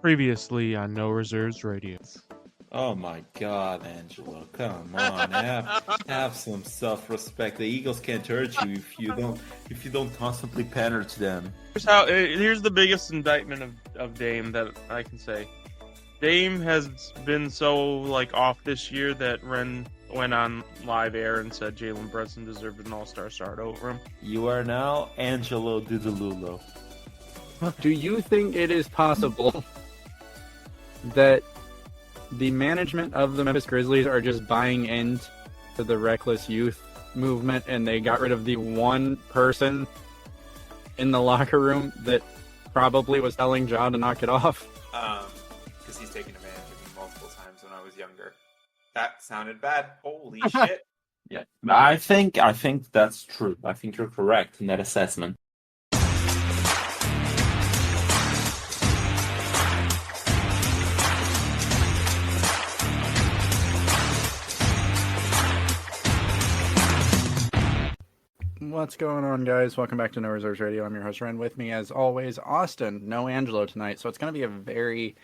Previously on No Reserves Radio. Oh my God, Angelo, come on, have some self-respect. The Eagles can't hurt you if you don't constantly pander to them. Here's the biggest indictment of Dame that I can say. Dame has been so off this year that Rehn went on live air and said Jalen Brunson deserved an all-star start over him. You are now Angelo Didululo. Do you think it is possible that the management of the Memphis Grizzlies are just buying into the reckless youth movement and they got rid of the one person in the locker room that probably was telling Ja to knock it off? Because he's taken advantage of me multiple times when I was younger. That sounded bad. Holy shit. Yeah, I think that's true. I think you're correct in that assessment. What's going on, guys? Welcome back to No Reserves Radio. I'm your host, Rehn. With me, as always, Austin. No Angelo tonight, so it's going to be a very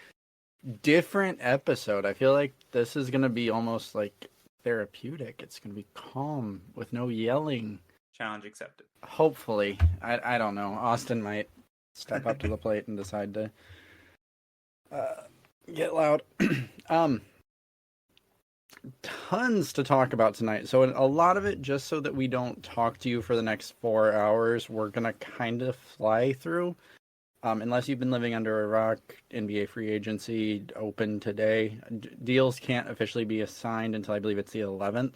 different episode. I feel like this is going to be almost like therapeutic. It's going to be calm with no yelling. Challenge accepted. Hopefully. I don't know. Austin might step up to the plate and decide to get loud. Tons to talk about tonight. So a lot of it, just so that we don't talk to you for the next 4 hours, we're going to kind of fly through. Unless you've been living under a rock, NBA free agency open today. Deals can't officially be assigned until I believe it's the 11th.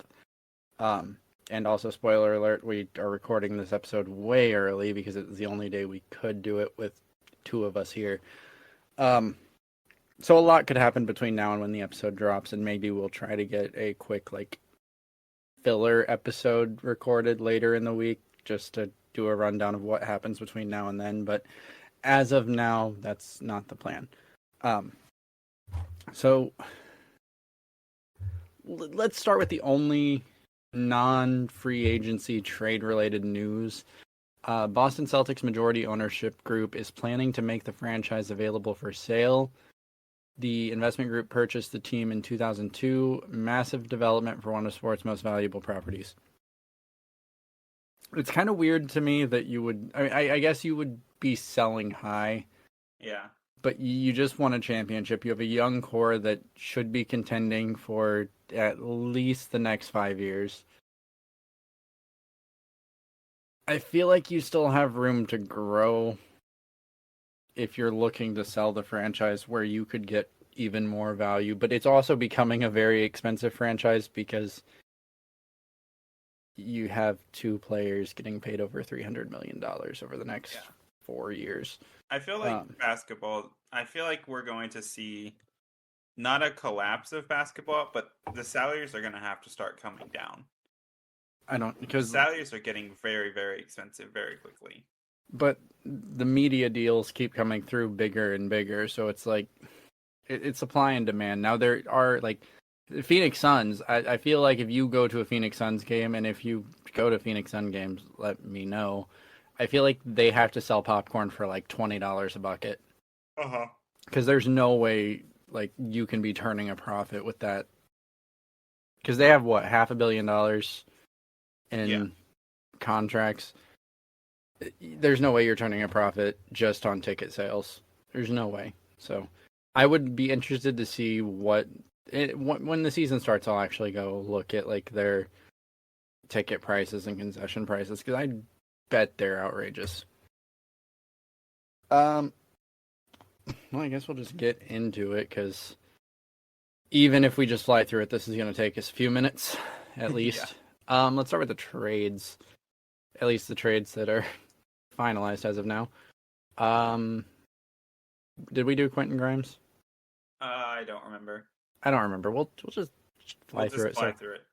And also, spoiler alert, we are recording this episode way early because it's the only day we could do it with two of us here. So a lot could happen between now and when the episode drops, and maybe we'll try to get a quick, filler episode recorded later in the week just to do a rundown of what happens between now and then. But as of now, that's not the plan. So let's start with the only non-free agency trade-related news. Boston Celtics majority ownership group is planning to make the franchise available for sale. The investment group purchased the team in 2002. Massive development for one of sports' most valuable properties. It's kind of weird to me that you would... I guess you would be selling high. Yeah. But you just won a championship. You have a young core that should be contending for at least the next 5 years. I feel like you still have room to grow if you're looking to sell the franchise where you could get even more value. But it's also becoming a very expensive franchise because you have two players getting paid over $300 million over the next 4 years. I feel like basketball, I feel like we're going to see not a collapse of basketball, but the salaries are going to have to start coming down. Because salaries are getting very, very expensive very quickly. But the media deals keep coming through bigger and bigger, so it's like it's supply and demand. Now there are the Phoenix Suns. I feel like if you go to a Phoenix Suns game, and if you go to Phoenix Sun games, let me know. I feel like they have to sell popcorn for $20 a bucket. Because there's no way you can be turning a profit with that. Because they have $500 million in contracts. There's no way you're turning a profit just on ticket sales. There's no way. So I would be interested to see when the season starts. I'll actually go look at their ticket prices and concession prices because I bet they're outrageous. Well, I guess we'll just get into it because even if we just fly through it, this is going to take us a few minutes at least. Let's start with the trades. At least the trades that are finalized as of now. Did we do Quentin Grimes? I don't remember. I don't remember. We'll just fly through it. Through it.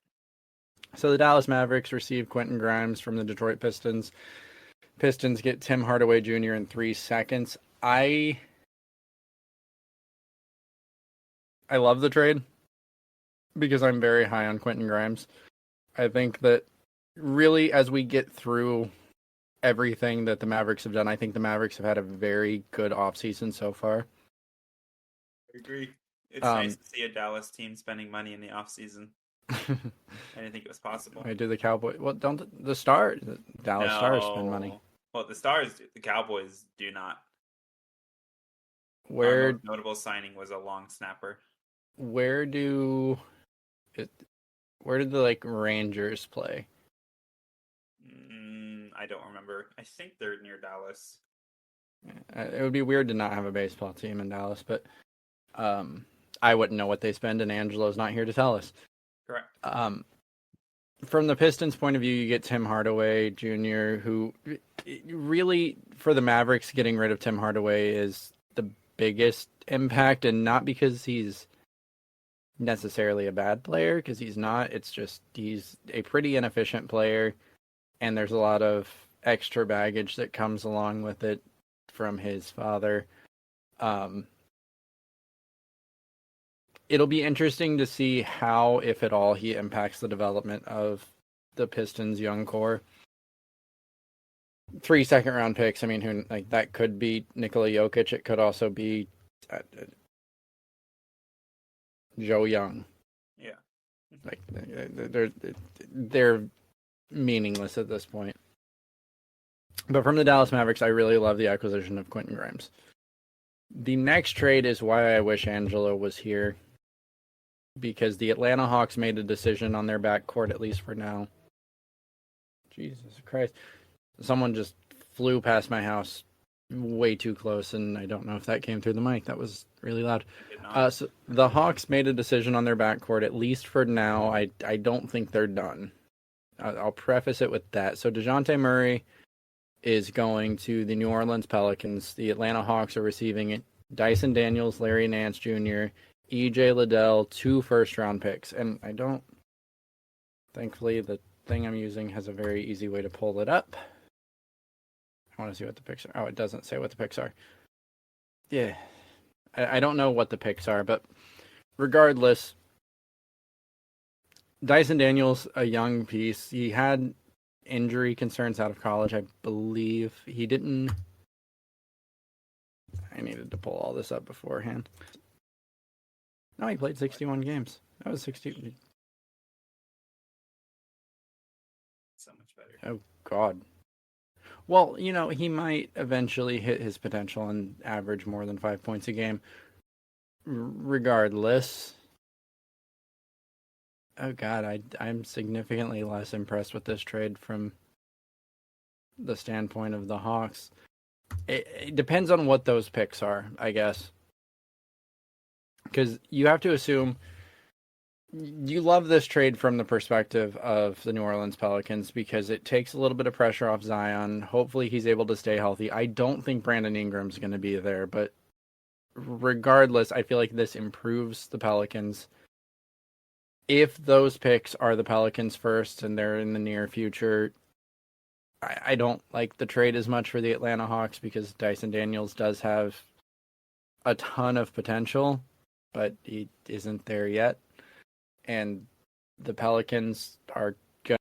So the Dallas Mavericks received Quentin Grimes from the Detroit Pistons. Pistons get Tim Hardaway Jr. in 3 seconds. I love the trade because I'm very high on Quentin Grimes. I think that really, as we get through everything that the Mavericks have done, I think the Mavericks have had a very good offseason so far. agree. It's nice to see a Dallas team spending money in the offseason. I didn't think it was possible. I do the Cowboys. Well, don't the Dallas Stars spend money? Well, the Stars do. The Cowboys do not. Our Where most notable signing was a long snapper. where do where did the Rangers play? I don't remember. I think they're near Dallas. It would be weird to not have a baseball team in Dallas, but I wouldn't know what they spend, and Angelo's not here to tell us. Correct. From the Pistons' point of view, you get Tim Hardaway Jr., who really, for the Mavericks, getting rid of Tim Hardaway is the biggest impact, and not because he's necessarily a bad player, because he's not. It's just he's a pretty inefficient player, and there's a lot of extra baggage that comes along with it from his father. It'll be interesting to see how, if at all, he impacts the development of the Pistons' young core. 3 second-round picks. I mean, that could be Nikola Jokic. It could also be Joe Young. Yeah, they're meaningless at this point. But from the Dallas Mavericks, I really love the acquisition of Quentin Grimes. The next trade is why I wish Angelo was here, because the Atlanta Hawks made a decision on their backcourt, at least for now. Jesus Christ. Someone just flew past my house way too close, and I don't know if that came through the mic. That was really loud. So the Hawks made a decision on their backcourt, at least for now. I don't think they're done. I'll preface it with that. So DeJounte Murray is going to the New Orleans Pelicans. The Atlanta Hawks are receiving it. Dyson Daniels, Larry Nance Jr., EJ Liddell, 2 first-round picks. And thankfully, the thing I'm using has a very easy way to pull it up. I want to see what the picks are. Oh, it doesn't say what the picks are. Yeah. I don't know what the picks are, but regardless, Dyson Daniels, a young piece. He had injury concerns out of college, I believe. He didn't... I needed to pull all this up beforehand. No, he played 61 games. That was 60. So much better. Oh, God. Well, he might eventually hit his potential and average more than 5 points a game. Regardless. Oh, God, I'm significantly less impressed with this trade from the standpoint of the Hawks. It depends on what those picks are, I guess. Because you have to assume you love this trade from the perspective of the New Orleans Pelicans because it takes a little bit of pressure off Zion. Hopefully he's able to stay healthy. I don't think Brandon Ingram's going to be there, but regardless, I feel like this improves the Pelicans. If those picks are the Pelicans first and they're in the near future, I don't like the trade as much for the Atlanta Hawks because Dyson Daniels does have a ton of potential, but he isn't there yet. And the Pelicans are going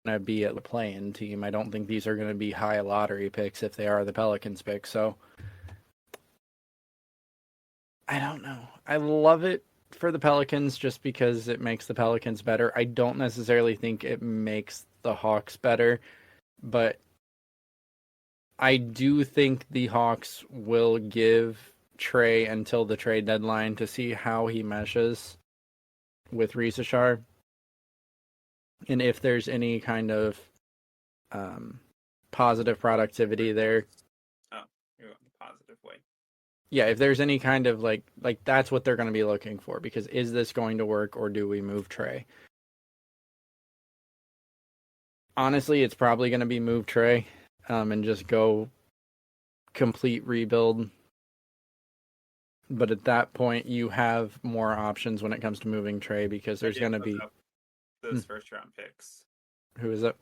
to be at the play-in team. I don't think these are going to be high lottery picks if they are the Pelicans picks. So I don't know. I love it for the Pelicans just because it makes the Pelicans better. I don't necessarily think it makes the Hawks better, but I do think the Hawks will give Trey until the trade deadline to see how he meshes with Risashar, and if there's any kind of positive productivity there. Oh, you're going the positive way. Yeah, if there's any kind of like that's what they're going to be looking for, because is this going to work or do we move Trey? Honestly, it's probably going to be move Trey and just go complete rebuild. But at that point, you have more options when it comes to moving Trey because there's going to be those first round picks. Who is it?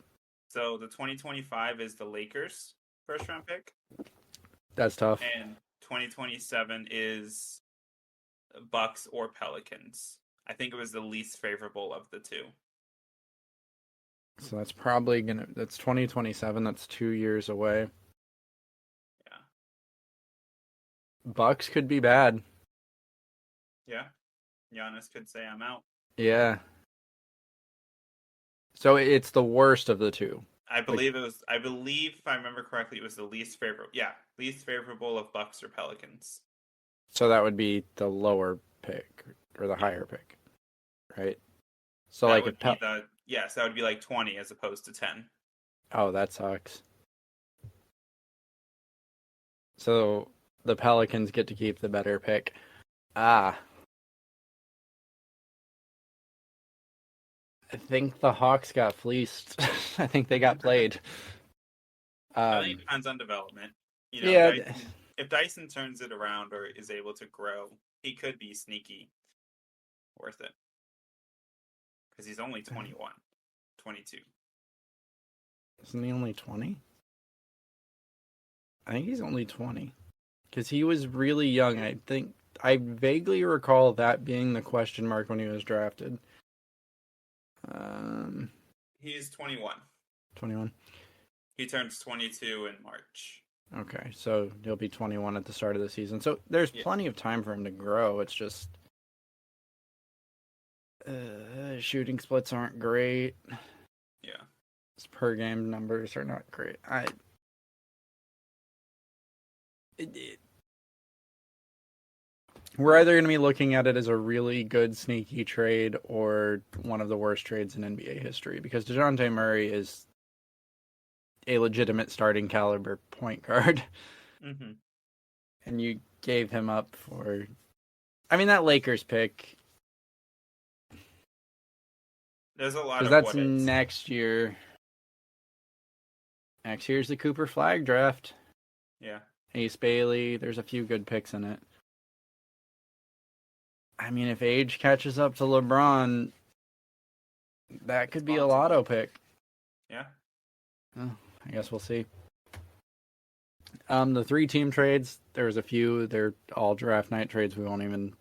So the 2025 is the Lakers first round pick. That's tough. And 2027 is Bucks or Pelicans. I think it was the least favorable of the two. So that's probably that's 2027. That's 2 years away. Yeah. Bucks could be bad. Yeah. Giannis could say I'm out. Yeah. So it's the worst of the two. I believe if I remember correctly, it was the least favorable. Yeah, least favorable of Bucks or Pelicans. So that would be the lower pick or the higher pick, right? So that like would be that would be like 20 as opposed to 10. Oh, that sucks. So the Pelicans get to keep the better pick. I think the Hawks got fleeced. I think they got played. I think it depends on development. Yeah. If Dyson turns it around or is able to grow, he could be sneaky worth it. Because he's only 21, 22. Isn't he only 20? I think he's only 20. Because he was really young. I vaguely recall that being the question mark when he was drafted. He's 21. 21. He turns 22 in March. Okay, so he'll be 21 at the start of the season. So there's plenty of time for him to grow. It's just shooting splits aren't great. Yeah. His per game numbers are not great. We're either going to be looking at it as a really good sneaky trade or one of the worst trades in NBA history because DeJounte Murray is a legitimate starting caliber point guard. Mm-hmm. And you gave him up for... I mean, that Lakers pick... There's a lot of that's next year. Next year's the Cooper Flag draft. Yeah. Ace Bailey. There's a few good picks in it. I mean, if age catches up to LeBron, that could be a lotto pick. Yeah. Oh, I guess we'll see. The 3-team trades, there was a few. They're all draft night trades. We won't even...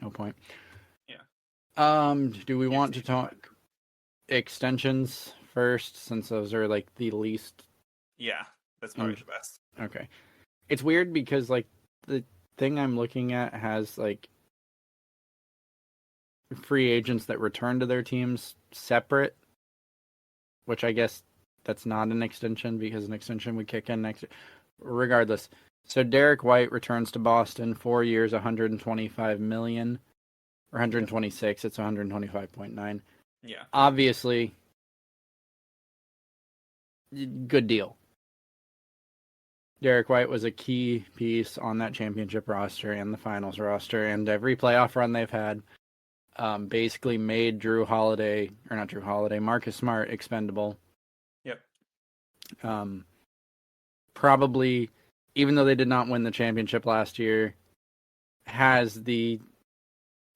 No point. Yeah. Do we want to talk extensions first, since those are like the least... Yeah, that's probably the best. Okay. It's weird because like the thing I'm looking at has like free agents that return to their teams separate, which I guess that's not an extension because an extension would kick in next year. Regardless. So Derek White returns to Boston, 4 years, $125 million. Or 126, it's 125.9. Yeah. Obviously, good deal. Derek White was a key piece on that championship roster and the finals roster and every playoff run they've had. Basically made Marcus Smart expendable. Yep. Probably, even though they did not win the championship last year, has the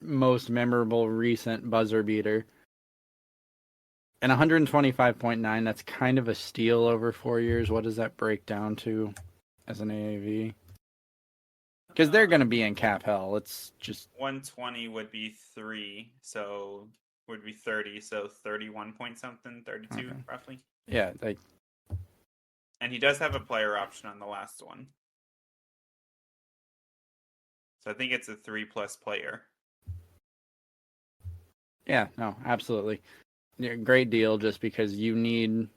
most memorable recent buzzer beater. And 125.9, that's kind of a steal over 4 years. What does that break down to as an AAV? Because they're going to be in cap hell. It's just 120 would be 3, so would be 30, so 31 point something, 32 roughly. Yeah, and he does have a player option on the last one. So I think it's a 3+ player. Yeah, no, absolutely. Yeah, great deal just because you need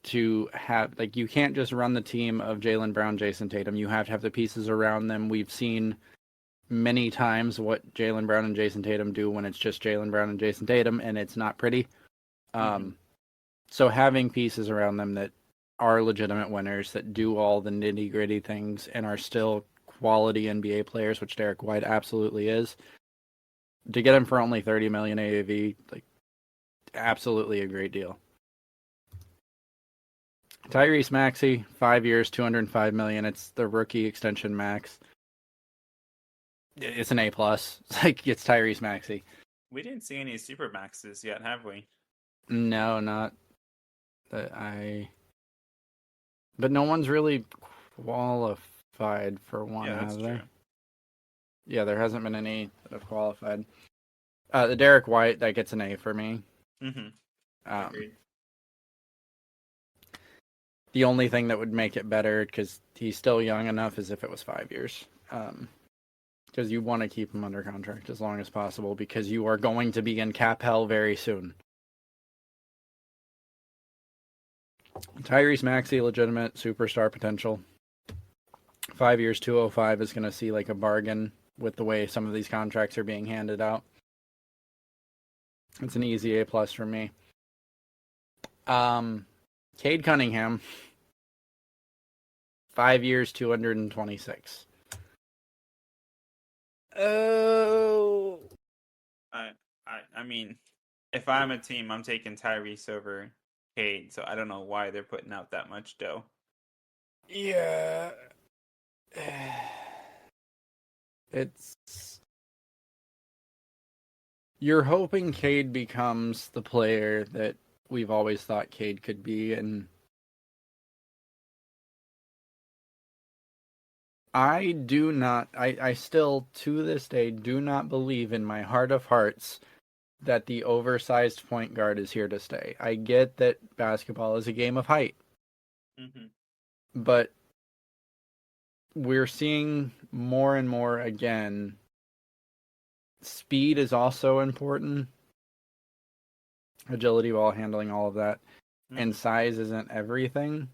to have, like, you can't just run the team of Jaylen Brown, Jason Tatum. You have to have the pieces around them. We've seen many times what Jaylen Brown and Jason Tatum do when it's just Jaylen Brown and Jason Tatum, and it's not pretty. So having pieces around them that are legitimate winners, that do all the nitty-gritty things, and are still quality NBA players, which Derek White absolutely is, to get him for only $30 million AAV, like, absolutely a great deal. Tyrese Maxey, 5 years, $205 million. It's the rookie extension max. It's an A+. Like, it's Tyrese Maxey. We didn't see any super maxes yet, have we? No, not that But no one's really qualified for one, has there? True. Yeah, there hasn't been any that have qualified. The Derek White, that gets an A for me. Agreed. The only thing that would make it better, because he's still young enough, is if it was 5 years. because you want to keep him under contract as long as possible because you are going to be in cap hell very soon. Tyrese Maxey, legitimate superstar potential. 5 years, 205 is going to see like a bargain with the way some of these contracts are being handed out. It's an easy A+ for me. Cade Cunningham, 5 years, 226. Oh. I mean, if I'm a team, I'm taking Tyrese over Cade, so I don't know why they're putting out that much dough. Yeah. You're hoping Cade becomes the player that we've always thought Cade could be, and I still, to this day, do not believe in my heart of hearts that the oversized point guard is here to stay. I get that basketball is a game of height, but we're seeing more and more again. Speed is also important. Agility, ball handling, all of that. And size isn't everything.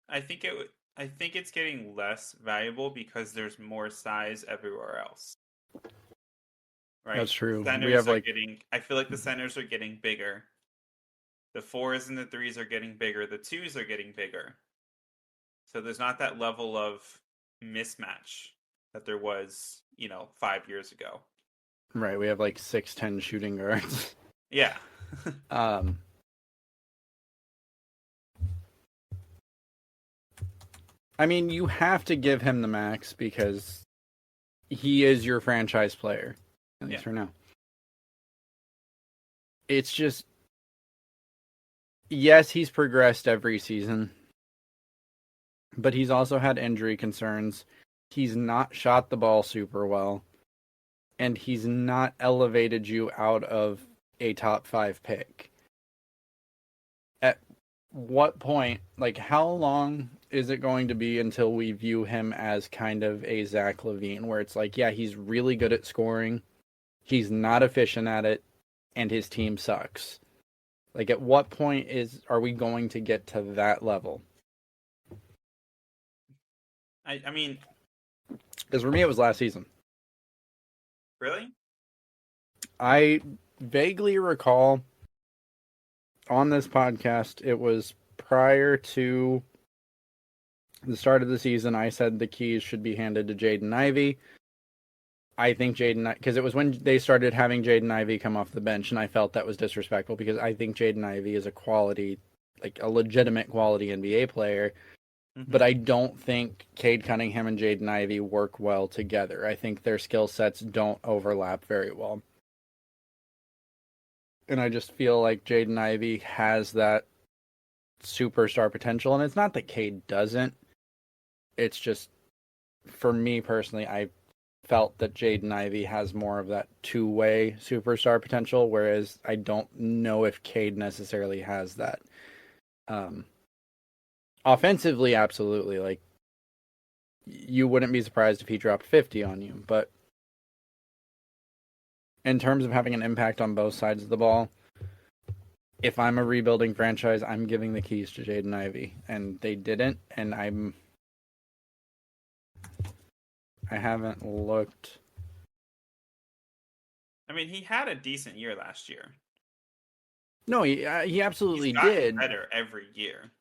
I think it's getting less valuable because there's more size everywhere else. Right? That's true. Centers we have I feel like the centers are getting bigger. The 4s and the 3s are getting bigger. The 2s are getting bigger. So there's not that level of mismatch that there was, 5 years ago. Right, we have 6'10" shooting guards. Yeah. I mean, you have to give him the max because he is your franchise player, at least for now. It's just, yes, he's progressed every season, but he's also had injury concerns. He's not shot the ball super well, and he's not elevated you out of a top 5 pick. At what point, how long is it going to be until we view him as kind of a Zach LaVine, where it's yeah, he's really good at scoring, he's not efficient at it, and his team sucks? At what point are we going to get to that level? I mean, because for me it was last season. Really? I vaguely recall on this podcast, it was prior to the start of the season, I said the keys should be handed to Jaden Ivey. I think because it was when they started having Jaden Ivey come off the bench, and I felt that was disrespectful because I think Jaden Ivey is a quality, a legitimate quality NBA player. But I don't think Cade Cunningham and Jaden Ivey work well together. I think their skill sets don't overlap very well. And I just feel like Jaden Ivey has that superstar potential. And it's not that Cade doesn't. It's just, for me personally, I felt that Jaden Ivey has more of that two-way superstar potential, whereas I don't know if Cade necessarily has that. Offensively, absolutely. You wouldn't be surprised if he dropped 50 on you. But in terms of having an impact on both sides of the ball, if I'm a rebuilding franchise, I'm giving the keys to Jaden Ivey. And they didn't, and I haven't looked. I mean, he had a decent year last year. No, he absolutely He's gotten did. Better every year.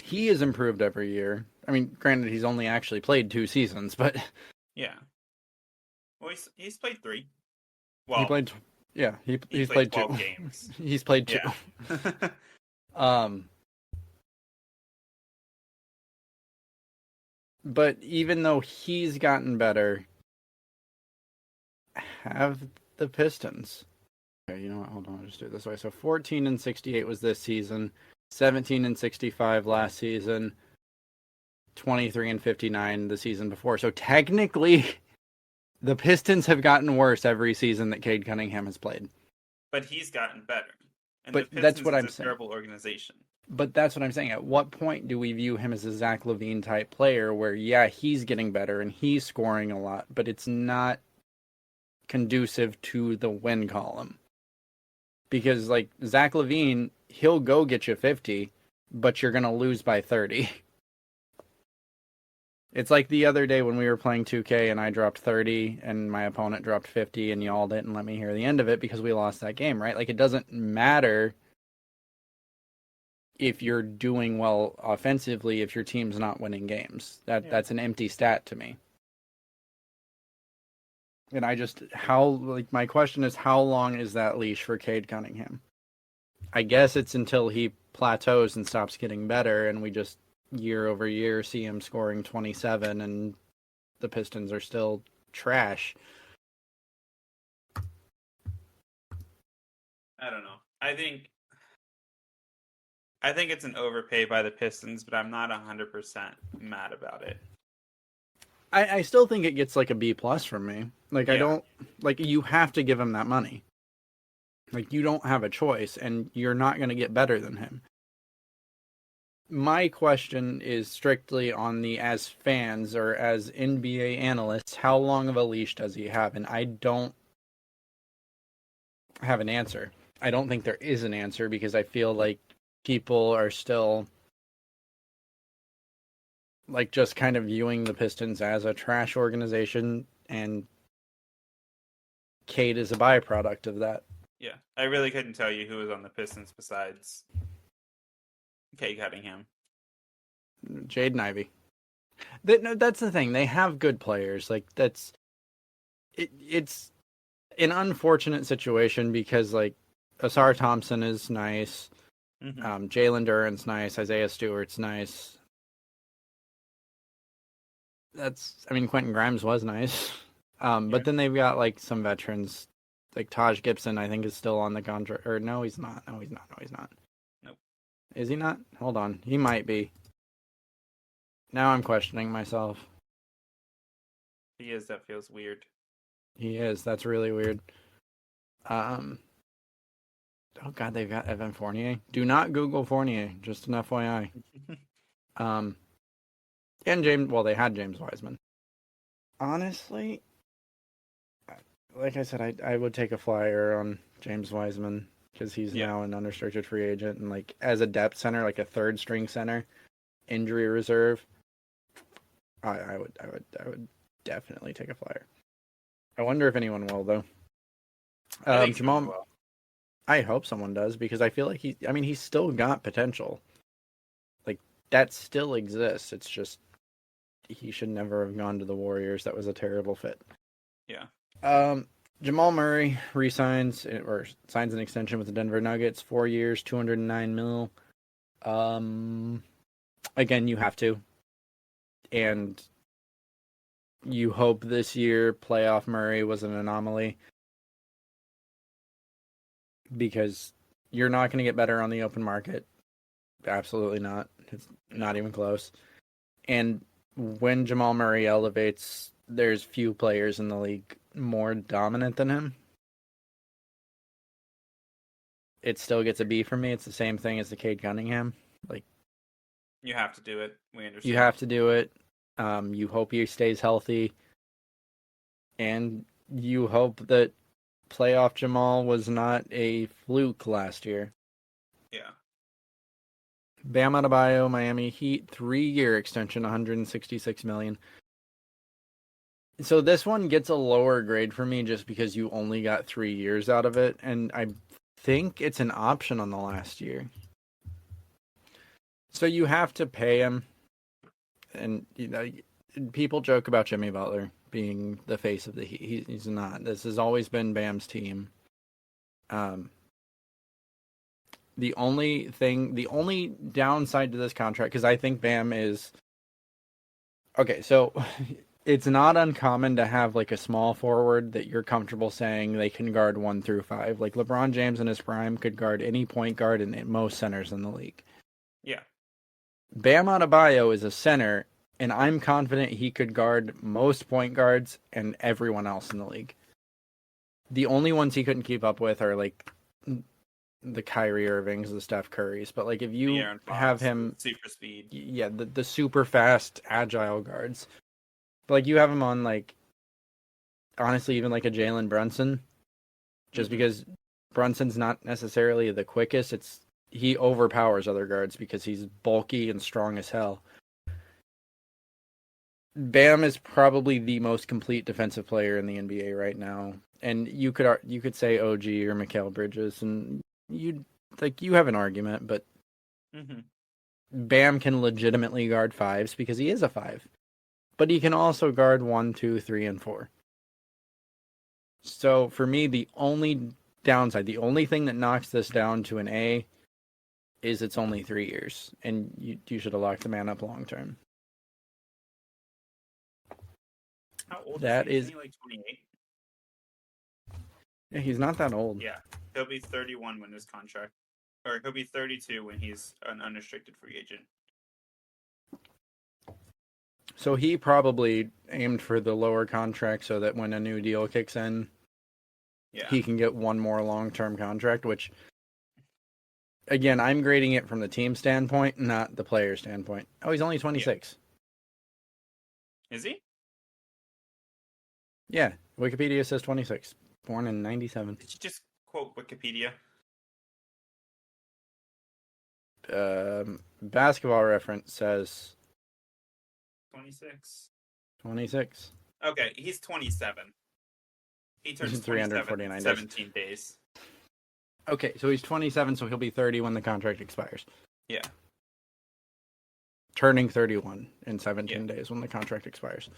He has improved every year. I mean, granted, he's only actually played 2 seasons, but yeah. Well, he's played 3. Well, he played. Yeah, he's played 12 2 games. He's played 2. Yeah. But even though he's gotten better, have the Pistons. Okay, you know what? Hold on, I'll just do it this way. So 14-68 was this season. 17-65 last season, 23-59 the season before. So technically, the Pistons have gotten worse every season that Cade Cunningham has played. But he's gotten better. And but the Pistons that's what I'm is a saying. terrible organization. But that's what I'm saying. At what point do we view him as a Zach LaVine type player where, yeah, he's getting better and he's scoring a lot, but it's not conducive to the win column? Because, like, Zach LaVine, he'll go get you 50, but you're going to lose by 30. It's like the other day when we were playing 2K and I dropped 30 and my opponent dropped 50 and y'all didn't let me hear the end of it because we lost that game, right? Like, it doesn't matter if you're doing well offensively if your team's not winning games. That's an empty stat to me. And my question is, how long is that leash for Cade Cunningham? I guess it's until he plateaus and stops getting better and we just year over year see him scoring 27 and the Pistons are still trash. I don't know. I think it's an overpay by the Pistons, but I'm not 100% mad about it. I still think it gets like a B+ from me. Like, yeah. I don't, like, you have to give him that money. Like, you don't have a choice and you're not going to get better than him. My question is strictly on the, as fans or as NBA analysts, how long of a leash does he have? And I don't have an answer. I don't think there is an answer because I feel like people are still like just kind of viewing the Pistons as a trash organization, and Cade is a byproduct of that. Yeah, I really couldn't tell you who was on the Pistons besides Cade Cunningham. Jaden Ivey. That's the thing. They have good players. Like, it's an unfortunate situation because, like, Asar Thompson is nice. Mm-hmm. Jalen Duren's nice. Isaiah Stewart's nice. Quentin Grimes was nice. But then they've got, like, some veterans. Like, Taj Gibson, I think, is still on the contract. Or, no, he's not. No, he's not. Nope. Is he not? Hold on. He might be. Now I'm questioning myself. He is. That feels weird. He is. That's really weird. Oh, God, they've got Evan Fournier. Do not Google Fournier. Just an FYI. And James... Well, they had James Wiseman. Honestly, like I said, I would take a flyer on James Wiseman because he's now an unrestricted free agent. And, like, as a depth center, like a third-string center, injury reserve, I would definitely take a flyer. I wonder if anyone will, though. Jamal, I hope someone does because I feel like he's still got potential. Like, that still exists. It's just he should never have gone to the Warriors. That was a terrible fit. Yeah. Jamal Murray signs an extension with the Denver Nuggets, 4 years, $209 million. Again, you have to. And you hope this year playoff Murray was an anomaly because you're not going to get better on the open market. Absolutely not. It's not even close. And when Jamal Murray elevates, there's few players in the league more dominant than him. It still gets a B from me. It's the same thing as the Cade Cunningham. Like, you have to do it. We understand. You have to do it. You hope he stays healthy. And you hope that playoff Jamal was not a fluke last year. Yeah. Bam Adebayo, Miami Heat, 3-year extension, $166 million. So this one gets a lower grade for me just because you only got 3 years out of it. And I think it's an option on the last year. So you have to pay him. And, you know, people joke about Jimmy Butler being the face of the Heat. He's not. This has always been Bam's team. The only downside to this contract, because I think Bam is... Okay, so it's not uncommon to have, like, a small forward that you're comfortable saying they can guard 1 through 5. Like, LeBron James in his prime could guard any point guard and most centers in the league. Yeah. Bam Adebayo is a center, and I'm confident he could guard most point guards and everyone else in the league. The only ones he couldn't keep up with are, like, the Kyrie Irvings, the Steph Currys, but like if The you Aaron Fox, have him, super speed. yeah, the super fast, agile guards, but like you have him on like honestly even like a Jalen Brunson, just because Brunson's not necessarily the quickest. He overpowers other guards because he's bulky and strong as hell. Bam is probably the most complete defensive player in the NBA right now, and you could say OG or Mikal Bridges, and you have an argument, but Bam can legitimately guard fives because he is a five, but he can also guard 1, 2, 3, and 4. So for me, the only downside, the only thing that knocks this down to an A, is it's only 3 years, and you should have locked the man up long term. How old That is is he? Like 28? Yeah, he's not that old. Yeah. He'll be 31 when his contract, or he'll be 32 when he's an unrestricted free agent. So he probably aimed for the lower contract so that when a new deal kicks in, he can get one more long-term contract, which, again, I'm grading it from the team standpoint, not the player standpoint. Oh, he's only 26. Yeah. Is he? Yeah, Wikipedia says 26. Born in 97. Did you just quote Wikipedia? Basketball Reference says 26. 26. Okay, he's 27. He turns 349 in 17 days. Okay, so he's 27, so he'll be 30 when the contract expires. Yeah. Turning 31 in 17 days when the contract expires.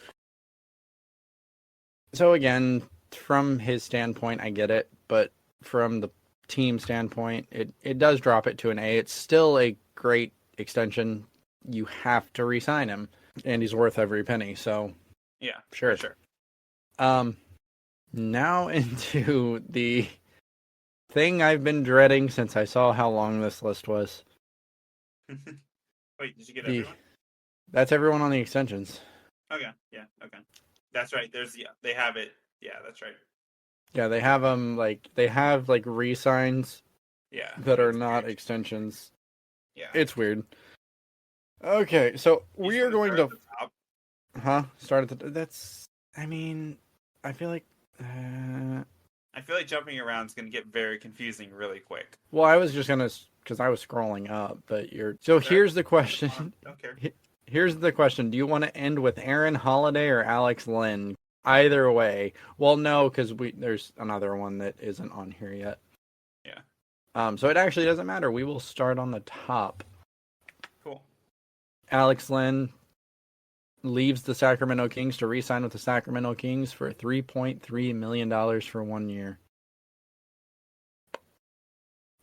So again, from his standpoint, I get it, but from the team standpoint, it does drop it to an A. It's still a great extension. You have to re-sign him, and he's worth every penny. So yeah, sure. Now into the thing I've been dreading since I saw how long this list was. Wait, did you get everyone? That's everyone on the extensions. Okay, yeah, okay. That's right. They have it. Yeah, that's right. Yeah, they have them they have re-signs. Yeah. That are not weird. Extensions. Yeah. It's weird. Okay, so we are going to start at the that's I mean, I feel like jumping around is going to get very confusing really quick. Well, I was just going to cuz I was scrolling up, but here's the question. Don't care. Here's the question. Do you want to end with Aaron Holiday or Alex Len? Either way. Well, no, because there's another one that isn't on here yet. Yeah. So it actually doesn't matter. We will start on the top. Cool. Alex Len leaves the Sacramento Kings to re-sign with the Sacramento Kings for $3.3 million for 1 year.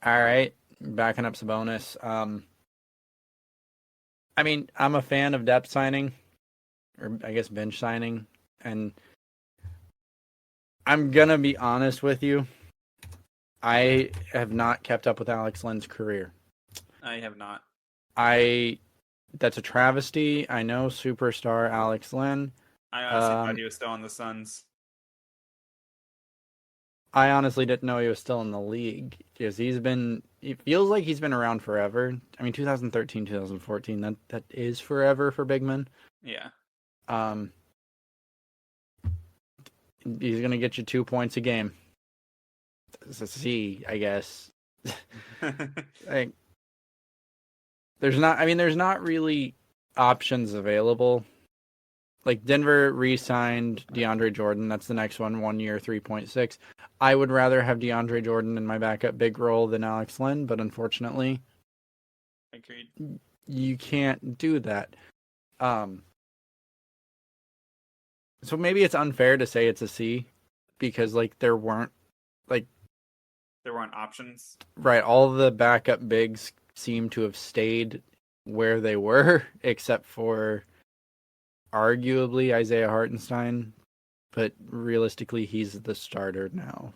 All right. Backing up Sabonis. I mean, I'm a fan of depth signing, or I guess bench signing, and I'm going to be honest with you. I have not kept up with Alex Len's career. I have not. That's a travesty. I know superstar Alex Len. I honestly thought he was still on the Suns. I honestly didn't know he was still in the league because it feels like he's been around forever. I mean, 2013, 2014, that is forever for big men. Yeah. He's going to get you 2 points a game. It's a C, I guess. There's not really options available. Like Denver re-signed DeAndre Jordan. That's the next one. 1 year, 3.6. I would rather have DeAndre Jordan in my backup big role than Alex Len, but unfortunately, agreed. You can't do that. So maybe it's unfair to say it's a C because there weren't options. Right, all the backup bigs seem to have stayed where they were, except for arguably Isaiah Hartenstein, but realistically, he's the starter now.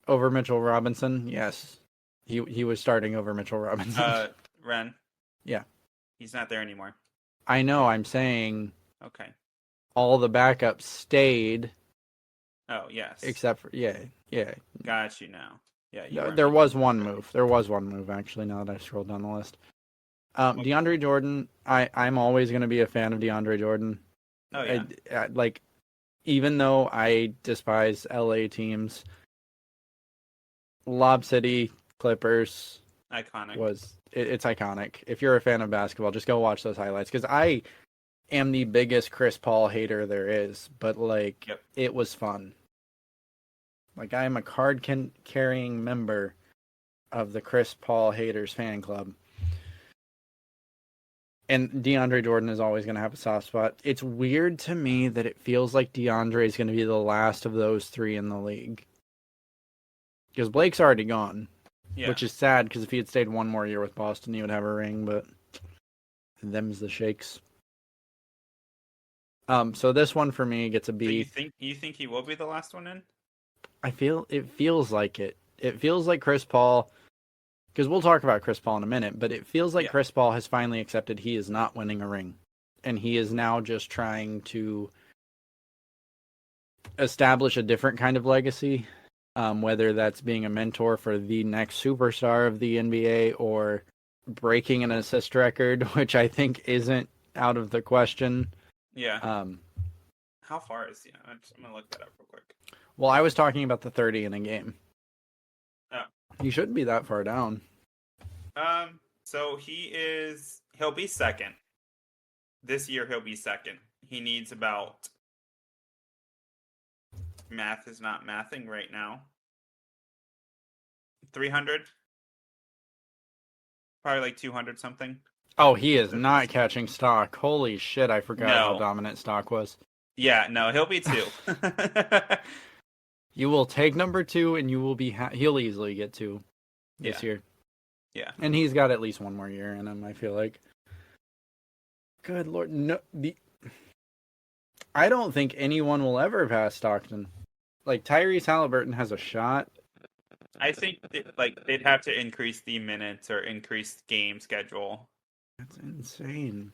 Over Mitchell Robinson, yes. He was starting over Mitchell Robinson. Rehn. Yeah. He's not there anymore. I know, I'm saying... Okay. All the backups stayed. Oh, yes. except for yeah. Got you now. Yeah, you No, weren't there making was that one joke. move. There was one move actually. Now that I scrolled down the list, What- DeAndre Jordan. I'm always going to be a fan of DeAndre Jordan. Oh, yeah. Like, even though I despise LA teams, Lob City Clippers Iconic. it's iconic. If you're a fan of basketball, just go watch those highlights because I am the biggest Chris Paul hater there is, but like Yep. it was fun. Like I am a card carrying member of the Chris Paul haters fan club. And DeAndre Jordan is always going to have a soft spot. It's weird to me that it feels like DeAndre is going to be the last of those three in the league. Because Blake's already gone, Yeah. which is sad because if he had stayed one more year with Boston, he would have a ring, but them's the shakes. So this one for me gets a B. So you think he will be the last one in? It feels like it. It feels like Chris Paul, because we'll talk about Chris Paul in a minute, but it feels like Chris Paul has finally accepted he is not winning a ring. And he is now just trying to establish a different kind of legacy, whether that's being a mentor for the next superstar of the NBA or breaking an assist record, which I think isn't out of the question. Yeah. How far is he? I'm going to look that up real quick. Well, I was talking about the 30 in a game. Oh. He shouldn't be that far down. So he'll be second. This year he'll be second. He needs about, math is not mathing right now, 300? Probably like 200 something. Oh, he is not catching stock. Holy shit, I forgot how dominant stock was. Yeah, no, he'll be 2. You will take number 2 and you will be he'll easily get 2 this year. Yeah. And he's got at least one more year in him, I feel like. Good lord, no, I don't think anyone will ever pass Stockton. Like Tyrese Halliburton has a shot. I think they'd have to increase the minutes or increase game schedule. That's insane.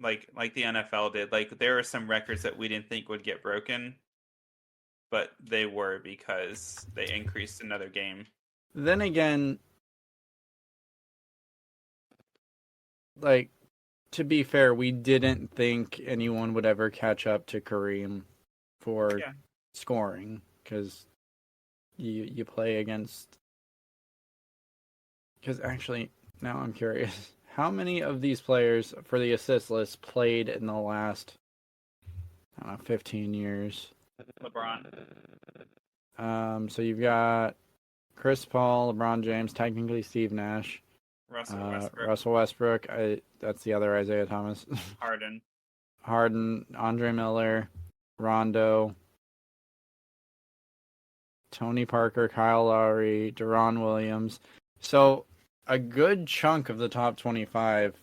Like the NFL did. Like there are some records that we didn't think would get broken, but they were because they increased another game. Then again, like, to be fair, we didn't think anyone would ever catch up to Kareem for scoring because you play against. Because actually, now I'm curious, how many of these players for the assist list played in the last, I don't know, 15 years? LeBron. So you've got Chris Paul, LeBron James, technically Steve Nash. Russell Westbrook. That's the other Isaiah Thomas. Harden, Andre Miller, Rondo, Tony Parker, Kyle Lowry, Deron Williams. So a good chunk of the top 25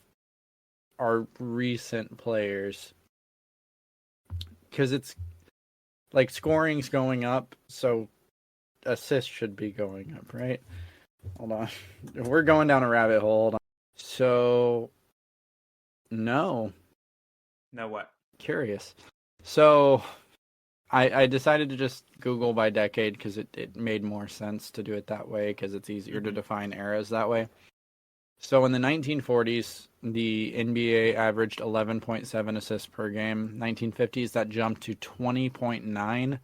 are recent players. Because it's like scoring's going up, so assists should be going up, right? Hold on. We're going down a rabbit hole. Hold on. So, no. No what? Curious. So, I decided to just Google by decade because it made more sense to do it that way because it's easier to define eras that way. So, in the 1940s, the NBA averaged 11.7 assists per game. 1950s, that jumped to 20.9.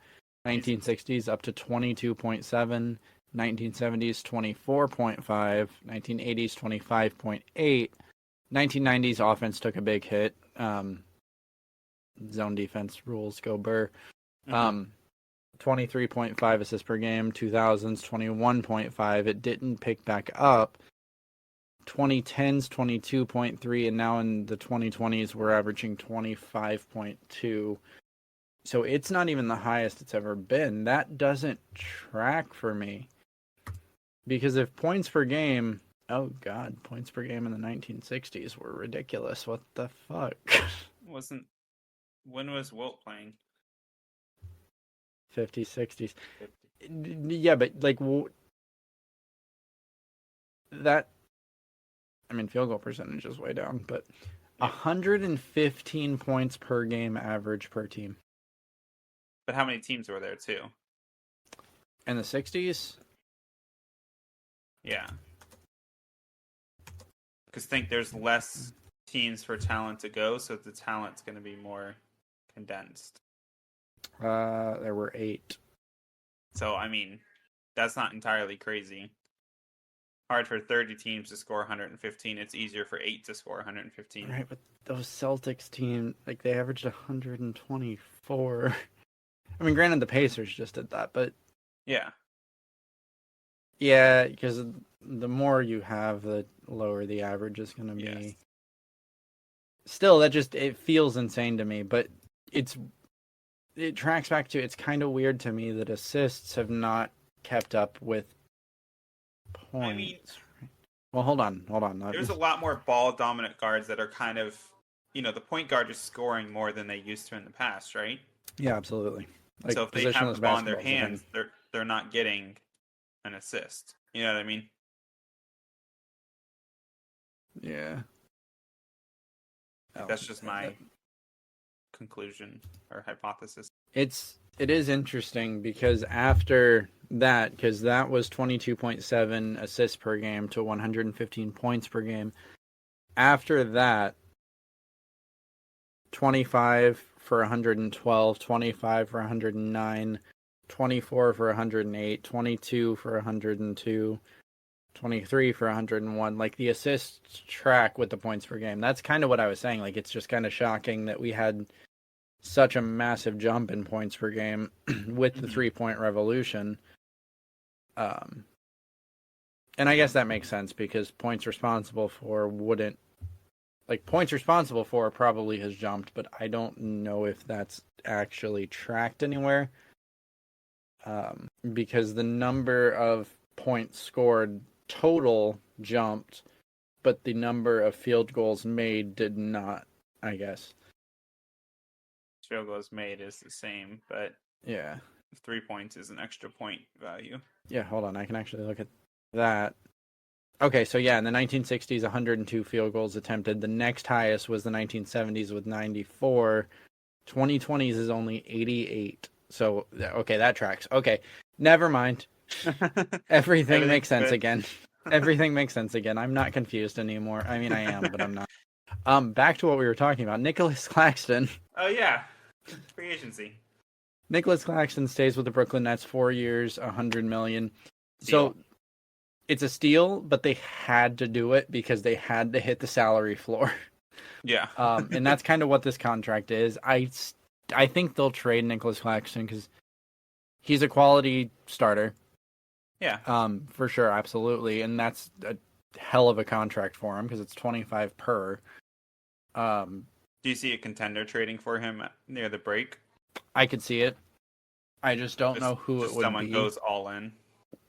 1960s, up to 22.7. 1970s 24.5, 1980s 25.8, 1990s offense took a big hit. Zone defense rules go burr. 23.5 assists per game. 2000s 21.5. It didn't pick back up. 2010s 22.3, and now in the 2020s we're averaging 25.2. So it's not even the highest it's ever been. That doesn't track for me. Because if points per game, oh god, points per game in the 1960s were ridiculous. What the fuck? When was Wilt playing? 50s, 60s. Yeah, but like that, I mean, field goal percentage is way down, but 115 points per game average per team. But how many teams were there too? In the 60s? Yeah. Because think there's less teams for talent to go, so the talent's going to be more condensed. There were 8. So, I mean, that's not entirely crazy. Hard for 30 teams to score 115. It's easier for 8 to score 115. Right, but those Celtics team, like, they averaged 124. I mean, granted, the Pacers just did that, but... Yeah. Yeah, because the more you have, the lower the average is going to be. Yes. Still, it feels insane to me, but it tracks back to, it's kind of weird to me that assists have not kept up with points. I mean, well, hold on. There's a lot more ball dominant guards that are kind of, the point guard is scoring more than they used to in the past, right? Yeah, absolutely. Like, so if they have the ball in their hands, they're not getting an assist. You know what I mean? Yeah. That's just my conclusion or hypothesis. It is interesting because after that, because that was 22.7 assists per game to 115 points per game. After that, 25 for 112, 25 for 109, 24 for 108, 22 for 102, 23 for 101. Like, the assists track with the points per game. That's kind of what I was saying. Like, it's just kind of shocking that we had such a massive jump in points per game with the 3-point revolution. And I guess that makes sense because points responsible for probably has jumped, but I don't know if that's actually tracked anywhere. Because the number of points scored total jumped, but the number of field goals made did not, I guess. Field goals made is the same, but yeah, 3 points is an extra point value. Yeah, hold on. I can actually look at that. Okay, so yeah, in the 1960s, 102 field goals attempted. The next highest was the 1970s with 94. 2020s is only 88. So, okay, that tracks. Okay, never mind. Everything makes sense again. Everything makes sense again. I'm not confused anymore. I mean, I am, but I'm not. Back to what we were talking about. Nicholas Claxton. Oh, yeah. Free agency. Nicholas Claxton stays with the Brooklyn Nets 4 years, $100 million. So it's a steal, but they had to do it because they had to hit the salary floor. Yeah. And that's kind of what this contract is. I think they'll trade Nicholas Claxton because he's a quality starter. Yeah. For sure, absolutely, and that's a hell of a contract for him because it's 25 per. Do you see a contender trading for him near the break? I could see it. I just don't know who it would someone be. Goes all in.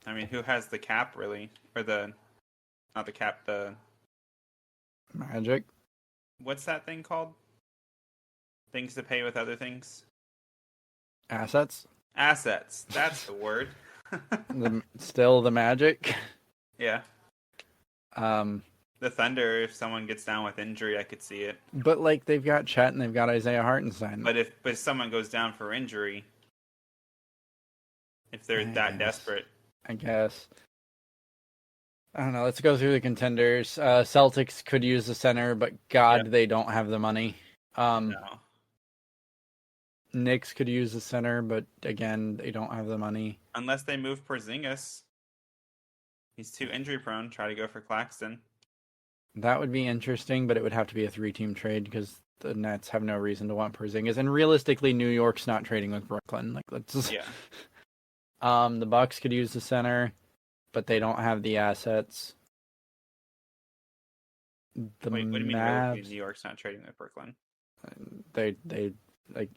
I mean, who has the cap really, or not the cap, the Magic. What's that thing called? Things to pay with other things. Assets. Assets. That's the word. Still the Magic. Yeah. The Thunder, if someone gets down with injury, I could see it. But like they've got Chet and they've got Isaiah Hartenstein. But if someone goes down for injury, if they're that desperate, I guess. I don't know. Let's go through the contenders. Celtics could use the center, but God, they don't have the money. No. Knicks could use the center, but again, they don't have the money. Unless they move Porzingis. He's too injury prone. Try to go for Claxton. That would be interesting, but it would have to be a 3-team trade because the Nets have no reason to want Porzingis. And realistically, New York's not trading with Brooklyn. Like, let's just... Yeah. The Bucks could use the center, but they don't have the assets. Wait, what do you mean New York's not trading with Brooklyn? They like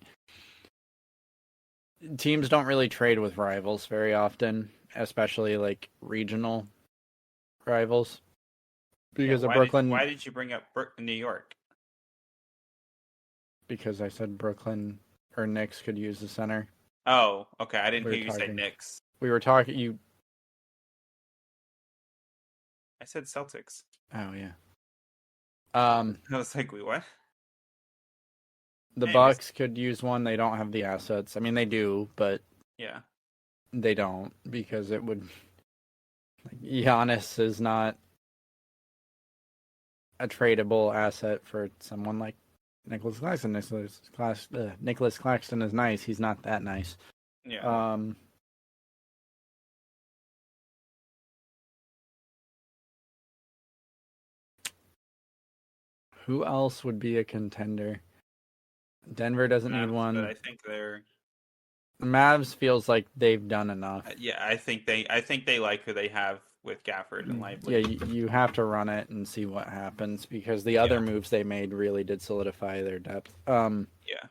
teams don't really trade with rivals very often, especially like regional rivals. Because of Brooklyn. Why did you bring up New York? Because I said Brooklyn or Knicks could use the center. Oh, okay. I didn't hear you say Knicks. We were talking. I said Celtics. Oh yeah. I was like, wait, what? The Bucks could use one. They don't have the assets. I mean, they do, but yeah. They don't, because it would. Giannis is not a tradable asset for someone like Nicholas Claxton. Nicholas Claxton is nice. He's not that nice. Yeah. Who else would be a contender? Denver doesn't need one. But I think they're. The Mavs feels like they've done enough. Yeah, I think they like who they have with Gafford and Lively. Yeah, you have to run it and see what happens, because the other moves they made really did solidify their depth. Yeah.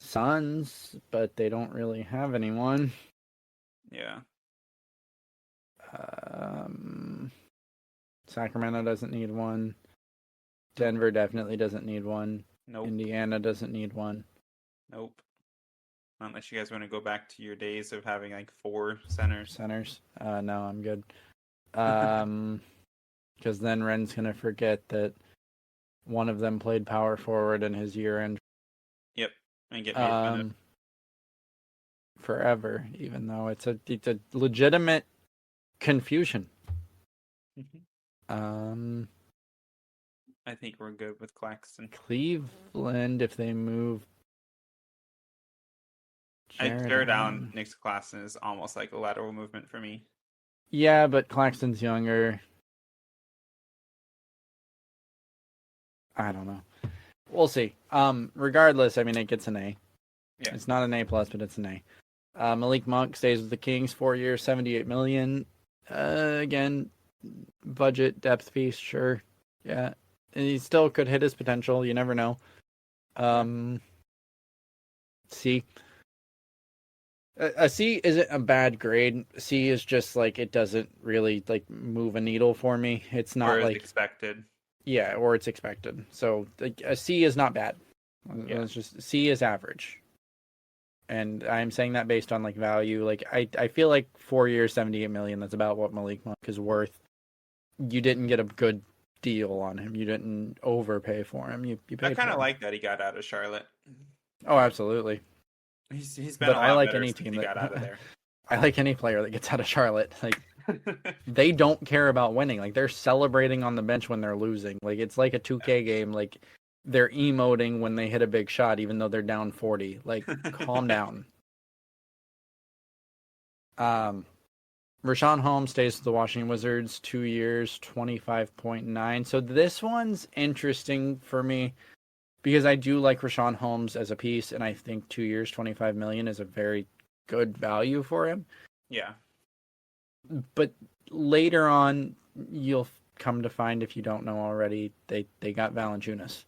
Suns, but they don't really have anyone. Yeah. Sacramento doesn't need one. Denver definitely doesn't need one. Nope. Indiana doesn't need one. Nope. Unless you guys want to go back to your days of having like 4 centers. No, I'm good. Because then Ren's gonna forget that one of them played power forward in his year-end. Yep, and get made fun of. Forever, even though it's a legitimate confusion. I think we're good with Claxton. Cleveland, if they move. Jared Allen next to Claxton is almost like a lateral movement for me. Yeah, but Claxton's younger. I don't know. We'll see. Regardless, I mean, it gets an A. Yeah. It's not an A+, but it's an A. Malik Monk stays with the Kings, 4 years, $78 million. Again, budget depth piece, sure. Yeah. And he still could hit his potential. You never know. C. A C isn't a bad grade. C is just like, it doesn't really like move a needle for me. It's not like expected. Yeah, or it's expected. So like, a C is not bad. Yeah. It's just C is average. And I'm saying that based on like value. Like I feel like 4 years, $78 million. That's about what Malik Monk is worth. You didn't get a good deal on him. You didn't overpay for him. You paid. I kind of like that he got out of Charlotte. Oh, absolutely. He's been. But a lot I like better any since team he that got out of there. I like any player that gets out of Charlotte. Like they don't care about winning. Like they're celebrating on the bench when they're losing. Like it's like a 2K game. Like they're emoting when they hit a big shot, even though they're down 40. Like calm down. Rashawn Holmes stays with the Washington Wizards, 2 years, 25.9. So this one's interesting for me because I do like Rashawn Holmes as a piece, and I think 2 years, $25 million is a very good value for him. Yeah. But later on, you'll come to find, if you don't know already, they got Valanciunas.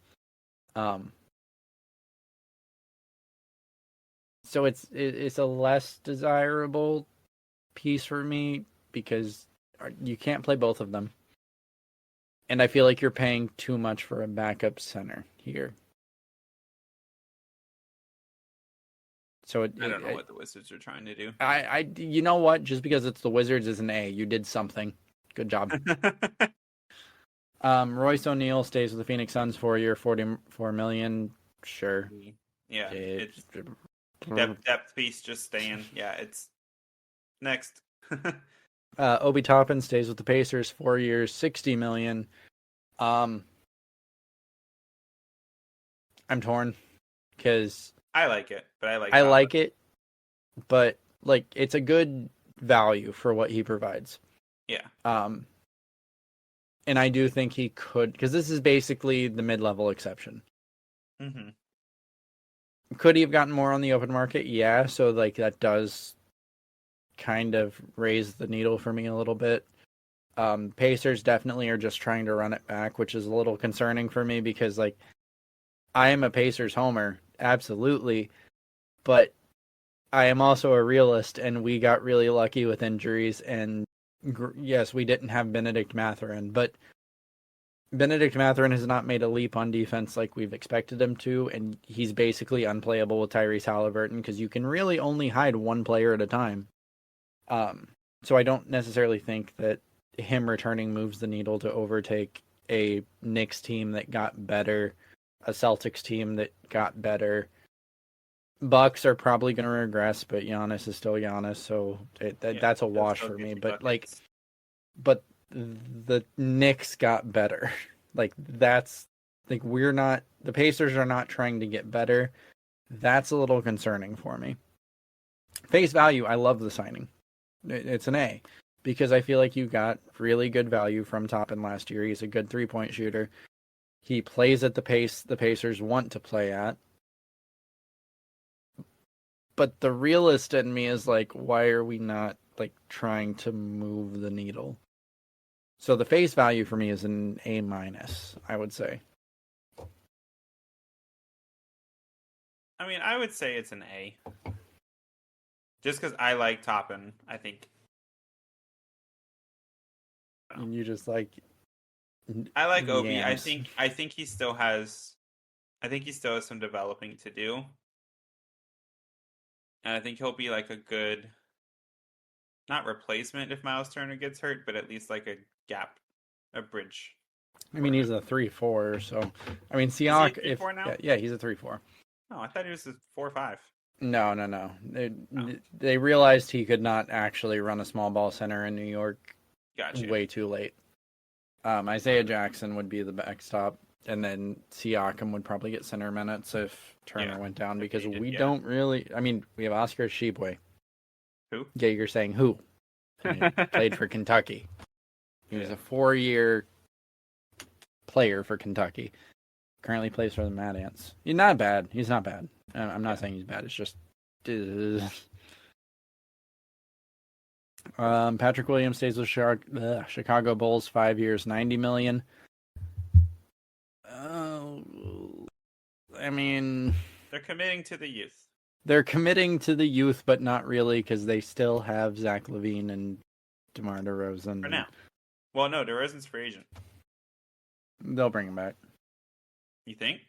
So it's a less desirable piece for me because you can't play both of them. And I feel like you're paying too much for a backup center here. So I don't know what the Wizards are trying to do. You know what? Just because it's the Wizards is an A. You did something. Good job. Royce O'Neal stays with the Phoenix Suns 4 year, $44 million. Sure. Yeah. It's depth piece just staying. Yeah, it's next. Obi Toppin stays with the Pacers 4 years, $60 million. I'm torn because I like it, but I like it, but like it's a good value for what he provides. Yeah. And I do think he could, because this is basically the mid-level exception. Mm-hmm. Could he have gotten more on the open market? Yeah. So like that does kind of raise the needle for me a little bit. Pacers definitely are just trying to run it back, which is a little concerning for me because like I am a Pacers homer, absolutely, but I am also a realist, and we got really lucky with injuries. And yes, we didn't have Benedict Mathurin, but Benedict Mathurin has not made a leap on defense like we've expected him to, and he's basically unplayable with Tyrese Halliburton because you can really only hide one player at a time. So I don't necessarily think that him returning moves the needle to overtake a Knicks team that got better, a Celtics team that got better, Bucks are probably going to regress, but Giannis is still Giannis, so that's a wash for me. But but the Knicks got better. We're not, the Pacers are not trying to get better. That's a little concerning for me. Face value, I love the signing. It's an A because I feel like you got really good value from Toppin last year. He's a good 3-point shooter. He plays at the pace the Pacers want to play at. But the realist in me is like, why are we not like trying to move the needle? So the face value for me is an A-, I would say. I mean, I would say it's an A. Just because I like Toppin, I think. And you just like. I like Obi. Yams. I think he still has. I think he still has some developing to do. And I think he'll be like a good, not replacement if Miles Turner gets hurt, but at least like a gap, a bridge. I mean, he's a 3-4, so I mean, Siak. Is he a 3-4 now? Yeah, he's a 3-4. Oh, I thought he was a 4-5. No. They realized he could not actually run a small ball center in New York. Gotcha. Way too late. Isaiah Jackson would be the backstop, and then Siakam would probably get center minutes if Turner went down, because we don't really. I mean, we have Oscar Tshiebwe. Who? Yeah, you're saying who? I mean, played for Kentucky. He was a 4-year player for Kentucky. Currently plays for the Mad Ants. He's not bad. I'm not saying he's bad. It's just. Patrick Williams stays with Chicago Bulls 5 years, $90 million. I mean, they're committing to the youth. They're committing to the youth, but not really, because they still have Zach LaVine and DeMar DeRozan. For now. Well, no, DeRozan's free agent. They'll bring him back. You think?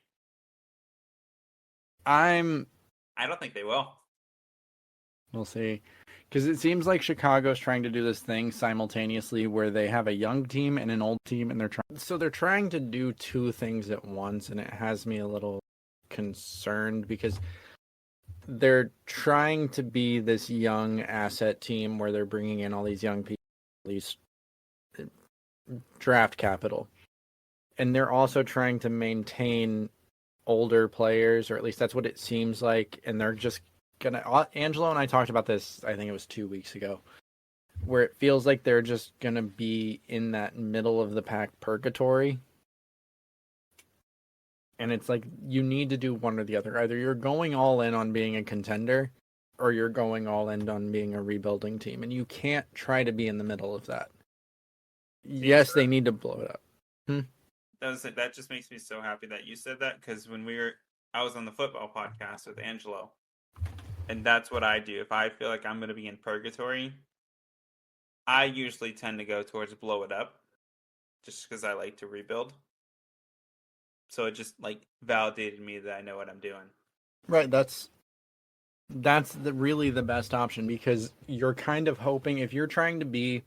I don't think they will. We'll see. Because it seems like Chicago's trying to do this thing simultaneously where they have a young team and an old team, and they're trying to do two things at once, and it has me a little concerned because they're trying to be this young asset team where they're bringing in all these young people, these draft capital, and they're also trying to maintain older players, or at least that's what it seems like, and they're just Angelo and I talked about this, I think it was 2 weeks ago, where it feels like they're just going to be in that middle of the pack purgatory. And it's like, you need to do one or the other. Either you're going all in on being a contender, or you're going all in on being a rebuilding team. And you can't try to be in the middle of that. Yes, they need to blow it up. That just makes me so happy that you said that, because when I was on the football podcast with Angelo, and that's what I do. If I feel like I'm going to be in purgatory, I usually tend to go towards blow it up, just because I like to rebuild. So it just like validated me that I know what I'm doing. Right, that's really the best option, because you're kind of hoping, if you're trying to be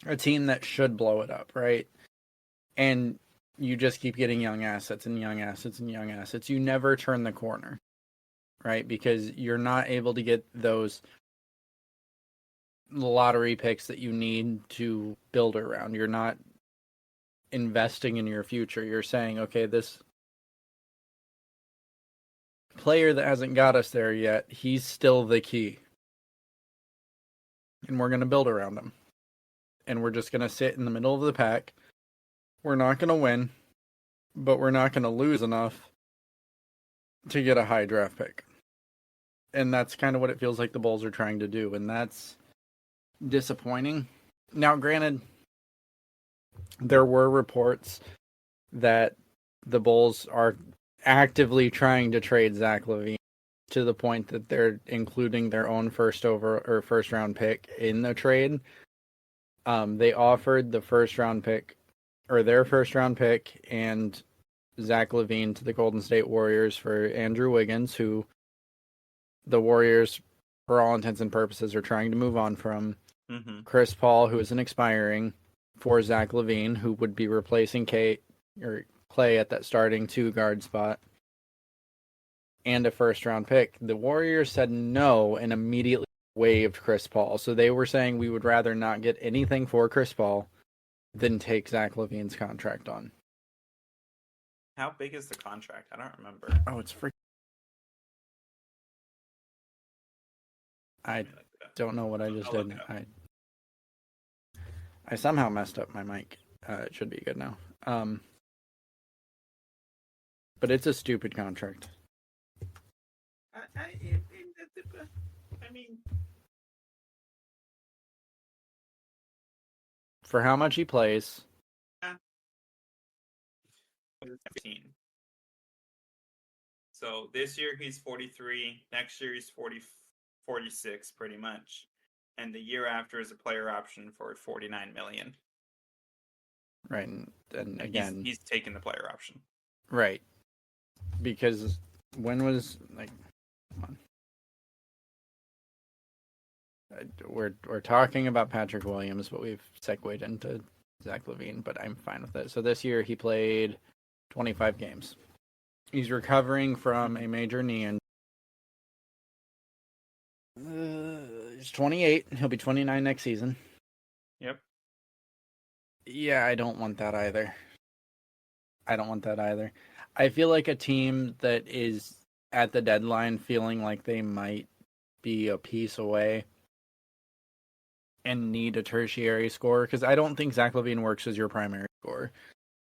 a team that should blow it up, right? And you just keep getting young assets and young assets and young assets, you never turn the corner. Right, because you're not able to get those lottery picks that you need to build around. You're not investing in your future. You're saying, okay, this player that hasn't got us there yet, he's still the key. And we're going to build around him. And we're just going to sit in the middle of the pack. We're not going to win, but we're not going to lose enough to get a high draft pick. And that's kind of what it feels like the Bulls are trying to do, and that's disappointing. Now, granted, there were reports that the Bulls are actively trying to trade Zach LaVine, to the point that they're including their own first round pick in the trade. They offered the first round pick, or their first round pick, and Zach LaVine to the Golden State Warriors for Andrew Wiggins, who the Warriors, for all intents and purposes, are trying to move on from. Mm-hmm. Chris Paul, who is an expiring, for Zach LaVine, who would be replacing Clay at that starting 2 guard spot. and a first-round pick. The Warriors said no and immediately waived Chris Paul. So they were saying we would rather not get anything for Chris Paul than take Zach LaVine's contract on. How big is the contract? I don't remember. Oh, it's freaking... I don't know what I just did. I somehow messed up my mic. It should be good now. But it's a stupid contract. I mean, For how much he plays. 15. So this year he's 43. Next year he's 46, pretty much. And the year after is a player option for 49 million. Right, and again, he's taking the player option. Right, because when was like, come on. We're talking about Patrick Williams, but we've segued into Zach LaVine. But I'm fine with it. So this year he played 25 games. He's recovering from a major knee injury. He's 28. He'll be 29 next season. Yep. Yeah, I don't want that either. I feel like a team that is at the deadline feeling like they might be a piece away and need a tertiary scorer, because I don't think Zach LaVine works as your primary scorer.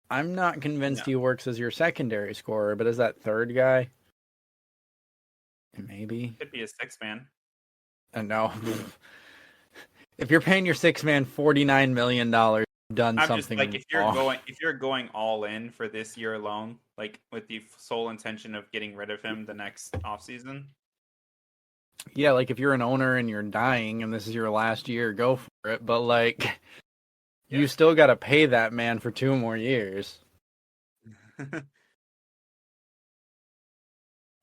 I'm not convinced he works as your secondary scorer, but as that third guy, maybe. Could be a six man. No. If you're paying your six man $49 million, you've done something just like wrong. if you're going all in for this year alone, like with the sole intention of getting rid of him the next offseason. Yeah, like if you're an owner and you're dying and this is your last year, go for it. But like, you still got to pay that man for 2 more years.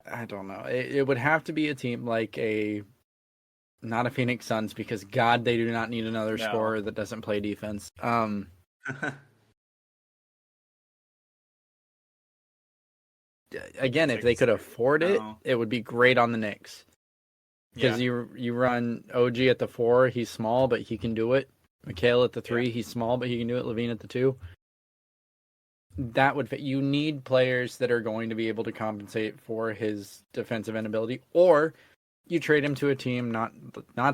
I don't know. It would have to be a team like not a Phoenix Suns, because God, they do not need another scorer that doesn't play defense. Again, if they could afford it, it would be great on the Knicks. Because you run OG at the 4, he's small, but he can do it. Mikhail at the 3, he's small, but he can do it. LaVine at the 2. That would fit. You need players that are going to be able to compensate for his defensive inability, or you trade him to a team, not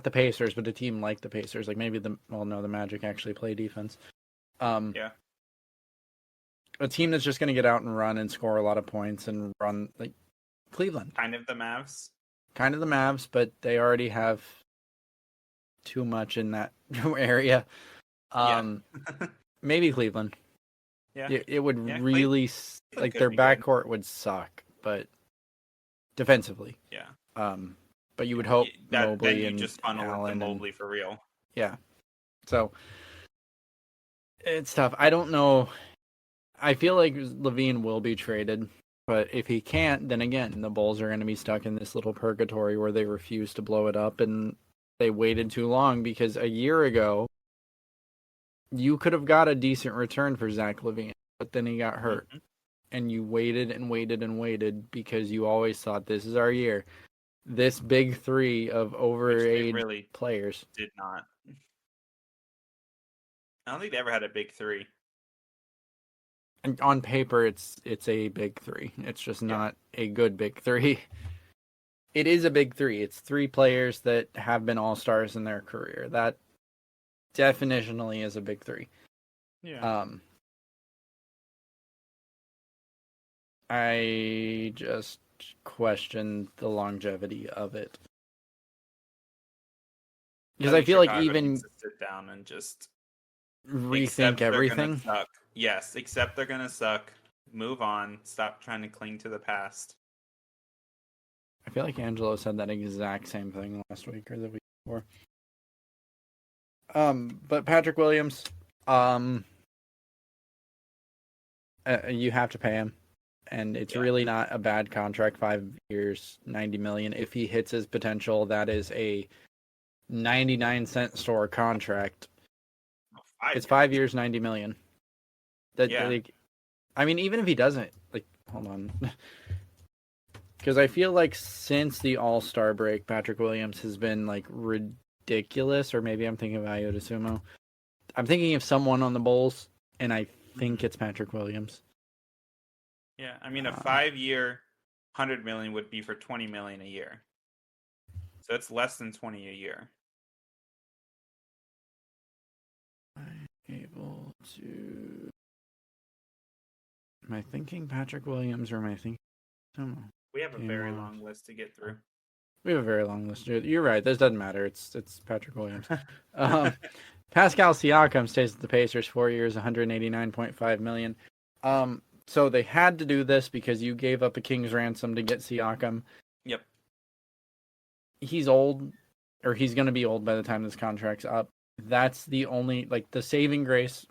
the Pacers, but a team like the Pacers, like maybe the Magic actually play defense. A team that's just going to get out and run and score a lot of points and run, like Cleveland. Kind of the Mavs, but they already have too much in that area. Maybe Cleveland. Yeah, it would really like their backcourt would suck, but defensively. Yeah. But you would hope Mobley and just funnel Allen Mobley for real. Yeah. So it's tough. I don't know. I feel like LaVine will be traded, but if he can't, then again, the Bulls are going to be stuck in this little purgatory where they refuse to blow it up, and they waited too long, because a year ago you could have got a decent return for Zach LaVine, but then he got hurt. Mm-hmm. And you waited and waited and waited because you always thought this is our year. This big 3 of overage players did not. I don't think they ever had a big 3. And on paper, it's a big 3. It's just not a good big 3. It is a big 3. It's 3 players that have been all-stars in their career. That definitionally is a big 3. Yeah. I just question the longevity of it, because I feel like even to sit down and just rethink everything. Yes, except they're gonna suck. Move on. Stop trying to cling to the past. I feel like Angelo said that exact same thing last week or the week before. But Patrick Williams, you have to pay him. And it's really not a bad contract. 5 years, $90 million. If he hits his potential, that is a 99-cent store contract. It's 5 years, $90 million. I mean, even if he doesn't, like, hold on. Because I feel like since the All-Star break, Patrick Williams has been like ridiculous, or maybe I'm thinking of Ayo Sumo. I'm thinking of someone on the Bulls, and I think it's Patrick Williams. Yeah, I mean a 5-year, $100 million would be for $20 million a year. So it's less than 20 a year. Able to. Am I thinking Patrick Williams or am I thinking Sumo? We have a very long list to get through. We have a very long list. You're right. This doesn't matter. It's Patrick Williams. Pascal Siakam stays at the Pacers 4 years, $189.5 million. So they had to do this because you gave up a king's ransom to get Siakam. Yep. He's old, or he's going to be old by the time this contract's up. That's the only, like, the saving grace.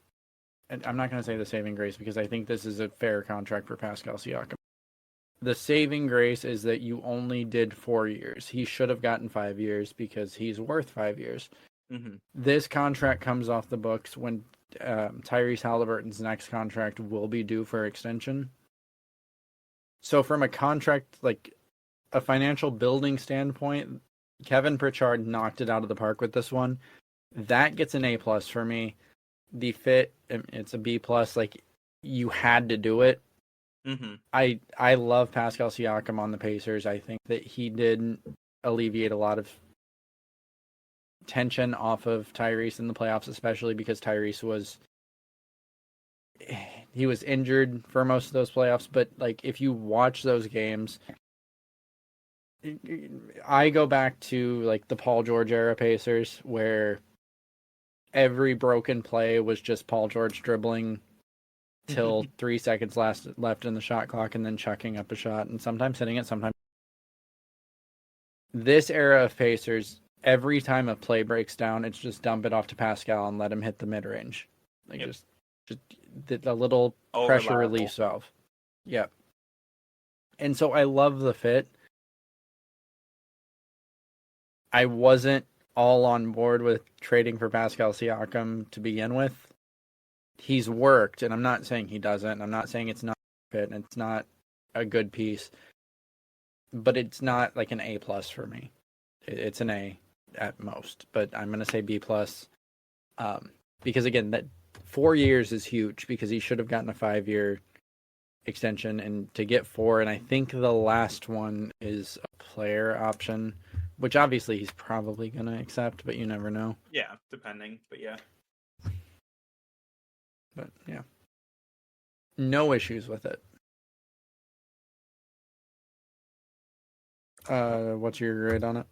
And I'm not going to say the saving grace because I think this is a fair contract for Pascal Siakam. The saving grace is that you only did 4 years. He should have gotten 5 years because he's worth 5 years. Mm-hmm. This contract comes off the books when Tyrese Halliburton's next contract will be due for extension. So from a contract, like a financial building standpoint, Kevin Pritchard knocked it out of the park with this one. That gets an A+ for me. The fit, it's a B+. Like, you had to do it. Mm-hmm. I love Pascal Siakam on the Pacers. I think that he did alleviate a lot of tension off of Tyrese in the playoffs, especially because Tyrese was injured for most of those playoffs. But like, if you watch those games, I go back to like the Paul George era Pacers where every broken play was just Paul George dribbling till 3 seconds left in the shot clock and then chucking up a shot and sometimes hitting it, sometimes. This era of Pacers, every time a play breaks down, it's just dump it off to Pascal and let him hit the mid-range. Like, just a little pressure release valve. Yep. And so I love the fit. I wasn't all on board with trading for Pascal Siakam to begin with. He's worked, and I'm not saying he doesn't. I'm not saying it's not a fit, and it's not a good piece. But it's not like an A+ for me. It's an A at most, but I'm going to say B+. Because again, that 4 years is huge because he should have gotten a 5-year extension, and to get 4, and I think the last one is a player option, which obviously he's probably going to accept, but you never know. Yeah, depending, but yeah. But yeah, no issues with it. What's your grade on it?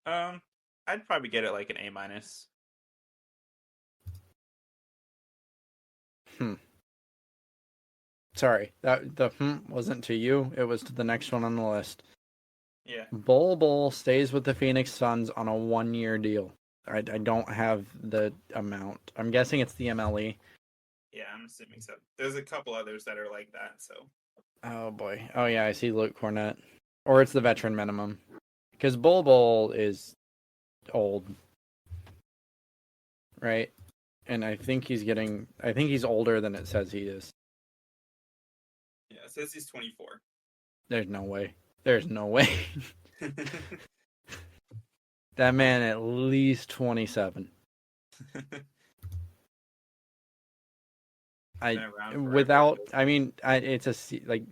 I'd probably get it like an A-. Sorry, that wasn't to you. It was to the next one on the list. Yeah. Bol stays with the Phoenix Suns on a 1-year deal. I don't have the amount. I'm guessing it's the MLE. Yeah, I'm assuming so. There's a couple others that are like that, so. Oh, boy. Oh, yeah, I see Luke Cornett. Or it's the veteran minimum. Because Bol is old. Right? And I think he's older than it says he is. Yeah, it says he's 24. There's no way. There's no way. That man at least 27. It's a C. Like,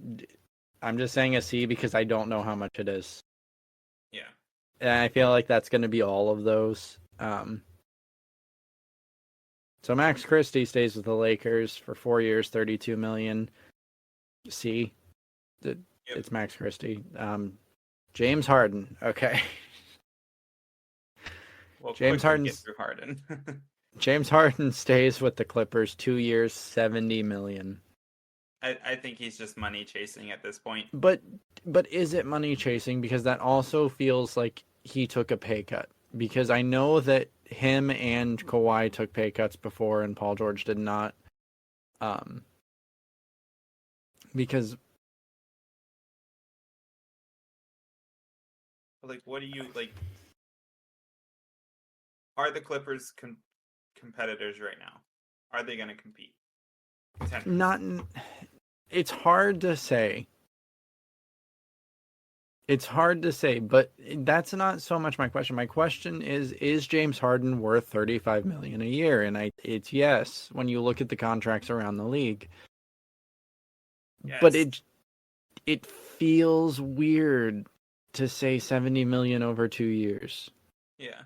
I'm just saying a C because I don't know how much it is. Yeah. And I feel like that's going to be all of those. So Max Christie stays with the Lakers for 4 years, $32 million. C. It's Max Christie. James Harden. Okay. Well, James Harden. James Harden stays with the Clippers 2 years, $70 million. I think he's just money chasing at this point. But is it money chasing? Because that also feels like he took a pay cut. Because I know that him and Kawhi took pay cuts before, and Paul George did not. Because. Like, what do you like? Are the Clippers competitors right now? Are they going to compete? Not. It's hard to say. It's hard to say, but that's not so much my question. My question is James Harden worth $35 million a year? And it's yes when you look at the contracts around the league. Yes. But it feels weird to say $70 million over 2 years. Yeah.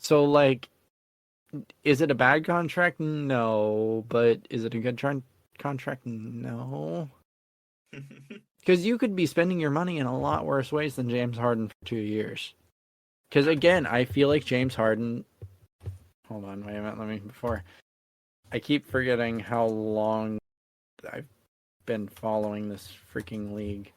So like, is it a bad contract? No. But is it a good contract? No. Because you could be spending your money in a lot worse ways than James Harden for 2 years. Because again, I feel like James Harden. Hold on, wait a minute. Let me before. I keep forgetting how long I've been following this freaking league.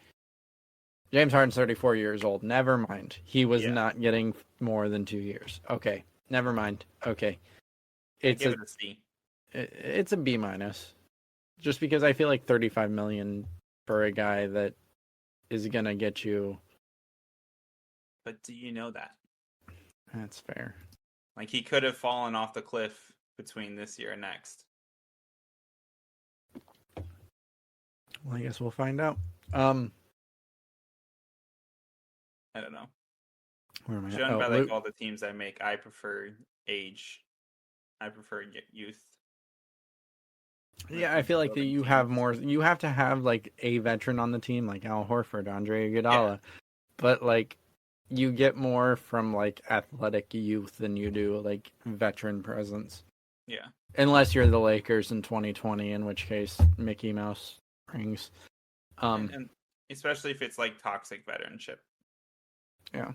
James Harden's 34 years old. Never mind. He was not getting more than 2 years. Okay. Never mind. Okay. Give it a C. It's a B minus. Just because I feel like 35 million for a guy that is gonna get you. But do you know that? That's fair. Like, he could have fallen off the cliff between this year and next. Well, I guess we'll find out. I don't know. Where am I? Judging by like all the teams I make, I prefer age. I prefer youth. Yeah, I feel like that you have more. You have to have like a veteran on the team, like Al Horford, Andre Iguodala, but like you get more from like athletic youth than you do like veteran presence. Yeah, unless you're the Lakers in 2020, in which case Mickey Mouse rings. And especially if it's like toxic veteranship. Yeah.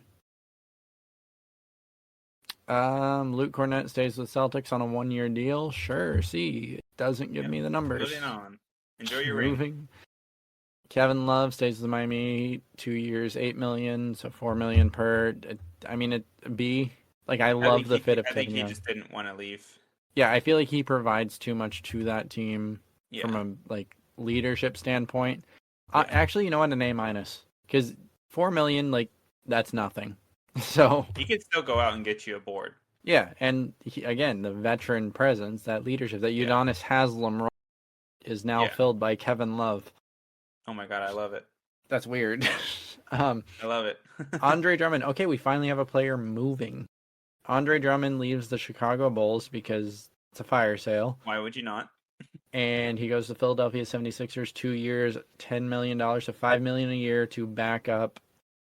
Luke Cornett stays with Celtics on a 1-year deal. Sure. See, it doesn't give me the numbers. Moving on. Enjoy your ring. Kevin Love stays with Miami 2 years, $8 million, so $4 million per. I mean, it B. Like I love the fit of Kevin. I think he just didn't want to leave. Yeah, I feel like he provides too much to that team from a like leadership standpoint. Actually, you know what? An A minus, because $4 million, like that's nothing. So he could still go out and get you a board. Yeah, and again, the veteran presence, that leadership, that Udonis Haslem is now filled by Kevin Love. Oh my god, I love it. That's weird. I love it. Andre Drummond. Okay, we finally have a player moving. Andre Drummond leaves the Chicago Bulls because it's a fire sale. Why would you not? And he goes to Philadelphia 76ers, 2 years, $10 million, so $5 million a year to back up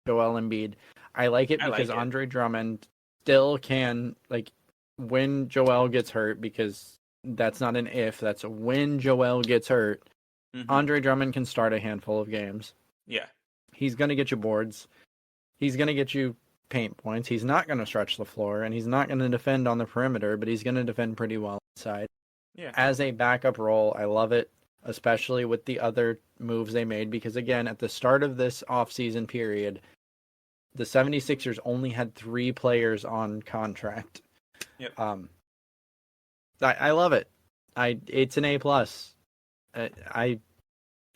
Joel Embiid. I like it because Andre Drummond still can, like, when Joel gets hurt, because that's not an if, that's a when Joel gets hurt, Andre Drummond can start a handful of games. Yeah. He's going to get you boards. He's going to get you paint points. He's not going to stretch the floor, and he's not going to defend on the perimeter, but he's going to defend pretty well inside. Yeah. As a backup role, I love it, especially with the other moves they made, because, again, at the start of this offseason period, the 76ers only had 3 players on contract. Yep. I love it. It's an A+.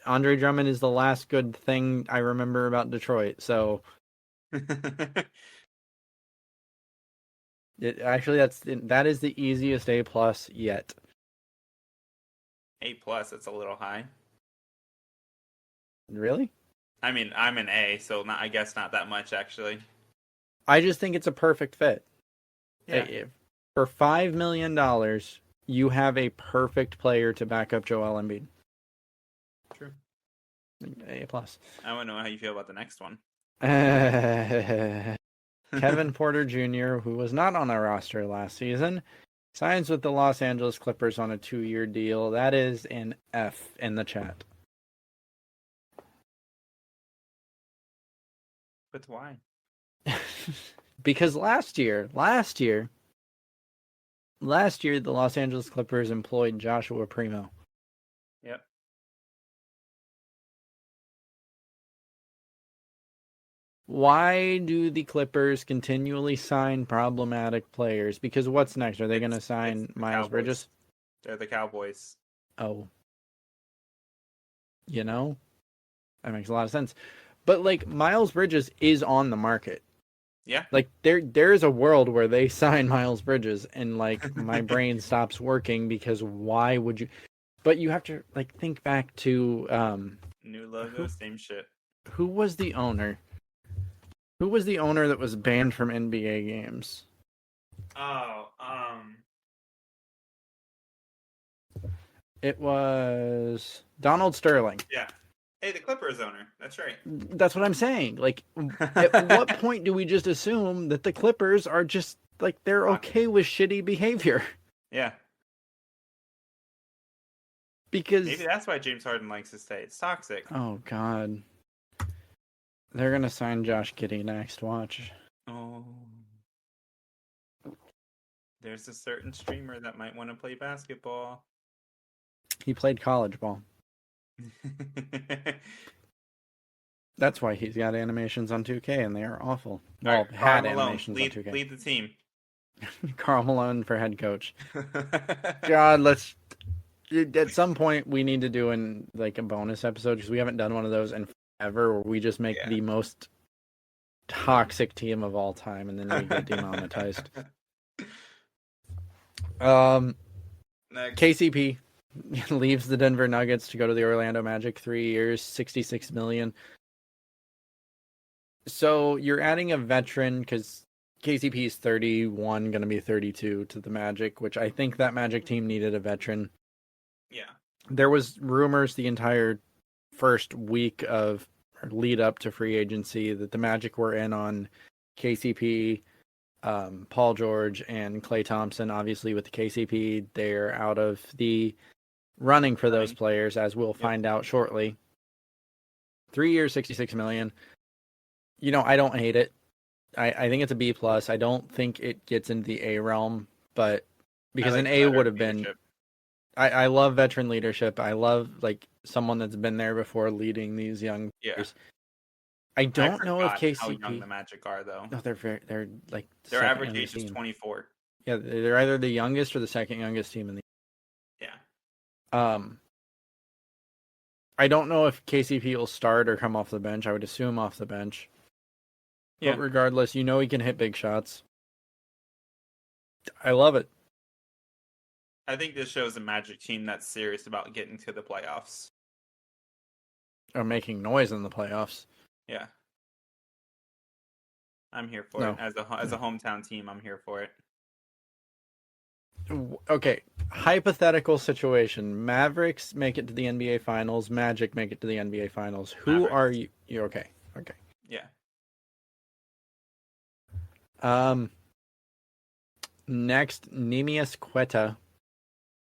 Andre Drummond is the last good thing I remember about Detroit, so that is the easiest A+ yet. A+, it's a little high. Really? I mean, I'm an A, so I guess not that much, actually. I just think it's a perfect fit. Yeah. For $5 million, you have a perfect player to back up Joel Embiid. True. A+. I want to know how you feel about the next one. Kevin Porter Jr., who was not on our roster last season, signs with the Los Angeles Clippers on a 2-year deal. That is an F in the chat. But why? Because last year, the Los Angeles Clippers employed Joshua Primo. Yep. Why do the Clippers continually sign problematic players? Because what's next? Are they going to sign Miles Bridges? They're the Cowboys. Oh. You know? That makes a lot of sense. But, like, Miles Bridges is on the market. Yeah. Like, there's a world where they sign Miles Bridges and, like, my brain stops working because why would you... But you have to, like, think back to... New logo, same shit. Who was the owner? Who was the owner that was banned from NBA games? Oh, It was Donald Sterling. yeah. Hey, the Clippers owner. That's right. That's what I'm saying. Like, at what point do we just assume that the Clippers are just like they're okay with shitty behavior? Yeah. Because maybe that's why James Harden likes to stay. It's toxic. Oh God, they're gonna sign Josh Giddey next. Watch. Oh. There's a certain streamer that might want to play basketball. He played college ball. That's why he's got animations on 2K, and they are awful. Well, right, had Karl Malone, animations on 2K. Lead the team. Karl Malone for head coach. God, let's. At some point, we need to do a bonus episode because we haven't done one of those in forever, where we just make the most toxic team of all time, and then we get demonetized. Next. KCP leaves the Denver Nuggets to go to the Orlando Magic. 3 years, $66 million. So you're adding a veteran because KCP is 31, going to be 32 to the Magic, which I think that Magic team needed a veteran. Yeah. There was rumors the entire first week of lead up to free agency that the Magic were in on KCP, Paul George, and Klay Thompson. Obviously, with the KCP, they're out of the running for those players, as we'll find out shortly. 3 years, $66 million. I don't hate it. I think it's a B plus. I don't think it gets into the A realm, but because an A would have been. I love veteran leadership. I love someone that's been there before leading these young players. I don't know if KCP. How young the Magic are, though. No, they're their average age is 24. Yeah, they're either the youngest or the second youngest team in the. Yeah. I don't know if KCP will start or come off the bench. I would assume off the bench. Yeah. But regardless, he can hit big shots. I love it. I think this shows a Magic team that's serious about getting to the playoffs. Or making noise in the playoffs. Yeah. I'm here for it. As a hometown team, I'm here for it. Okay, hypothetical situation. Mavericks make it to the NBA Finals. Magic make it to the NBA Finals. Who Mavericks. Are you? You're okay. Okay. Yeah. Next, Nemias Quetta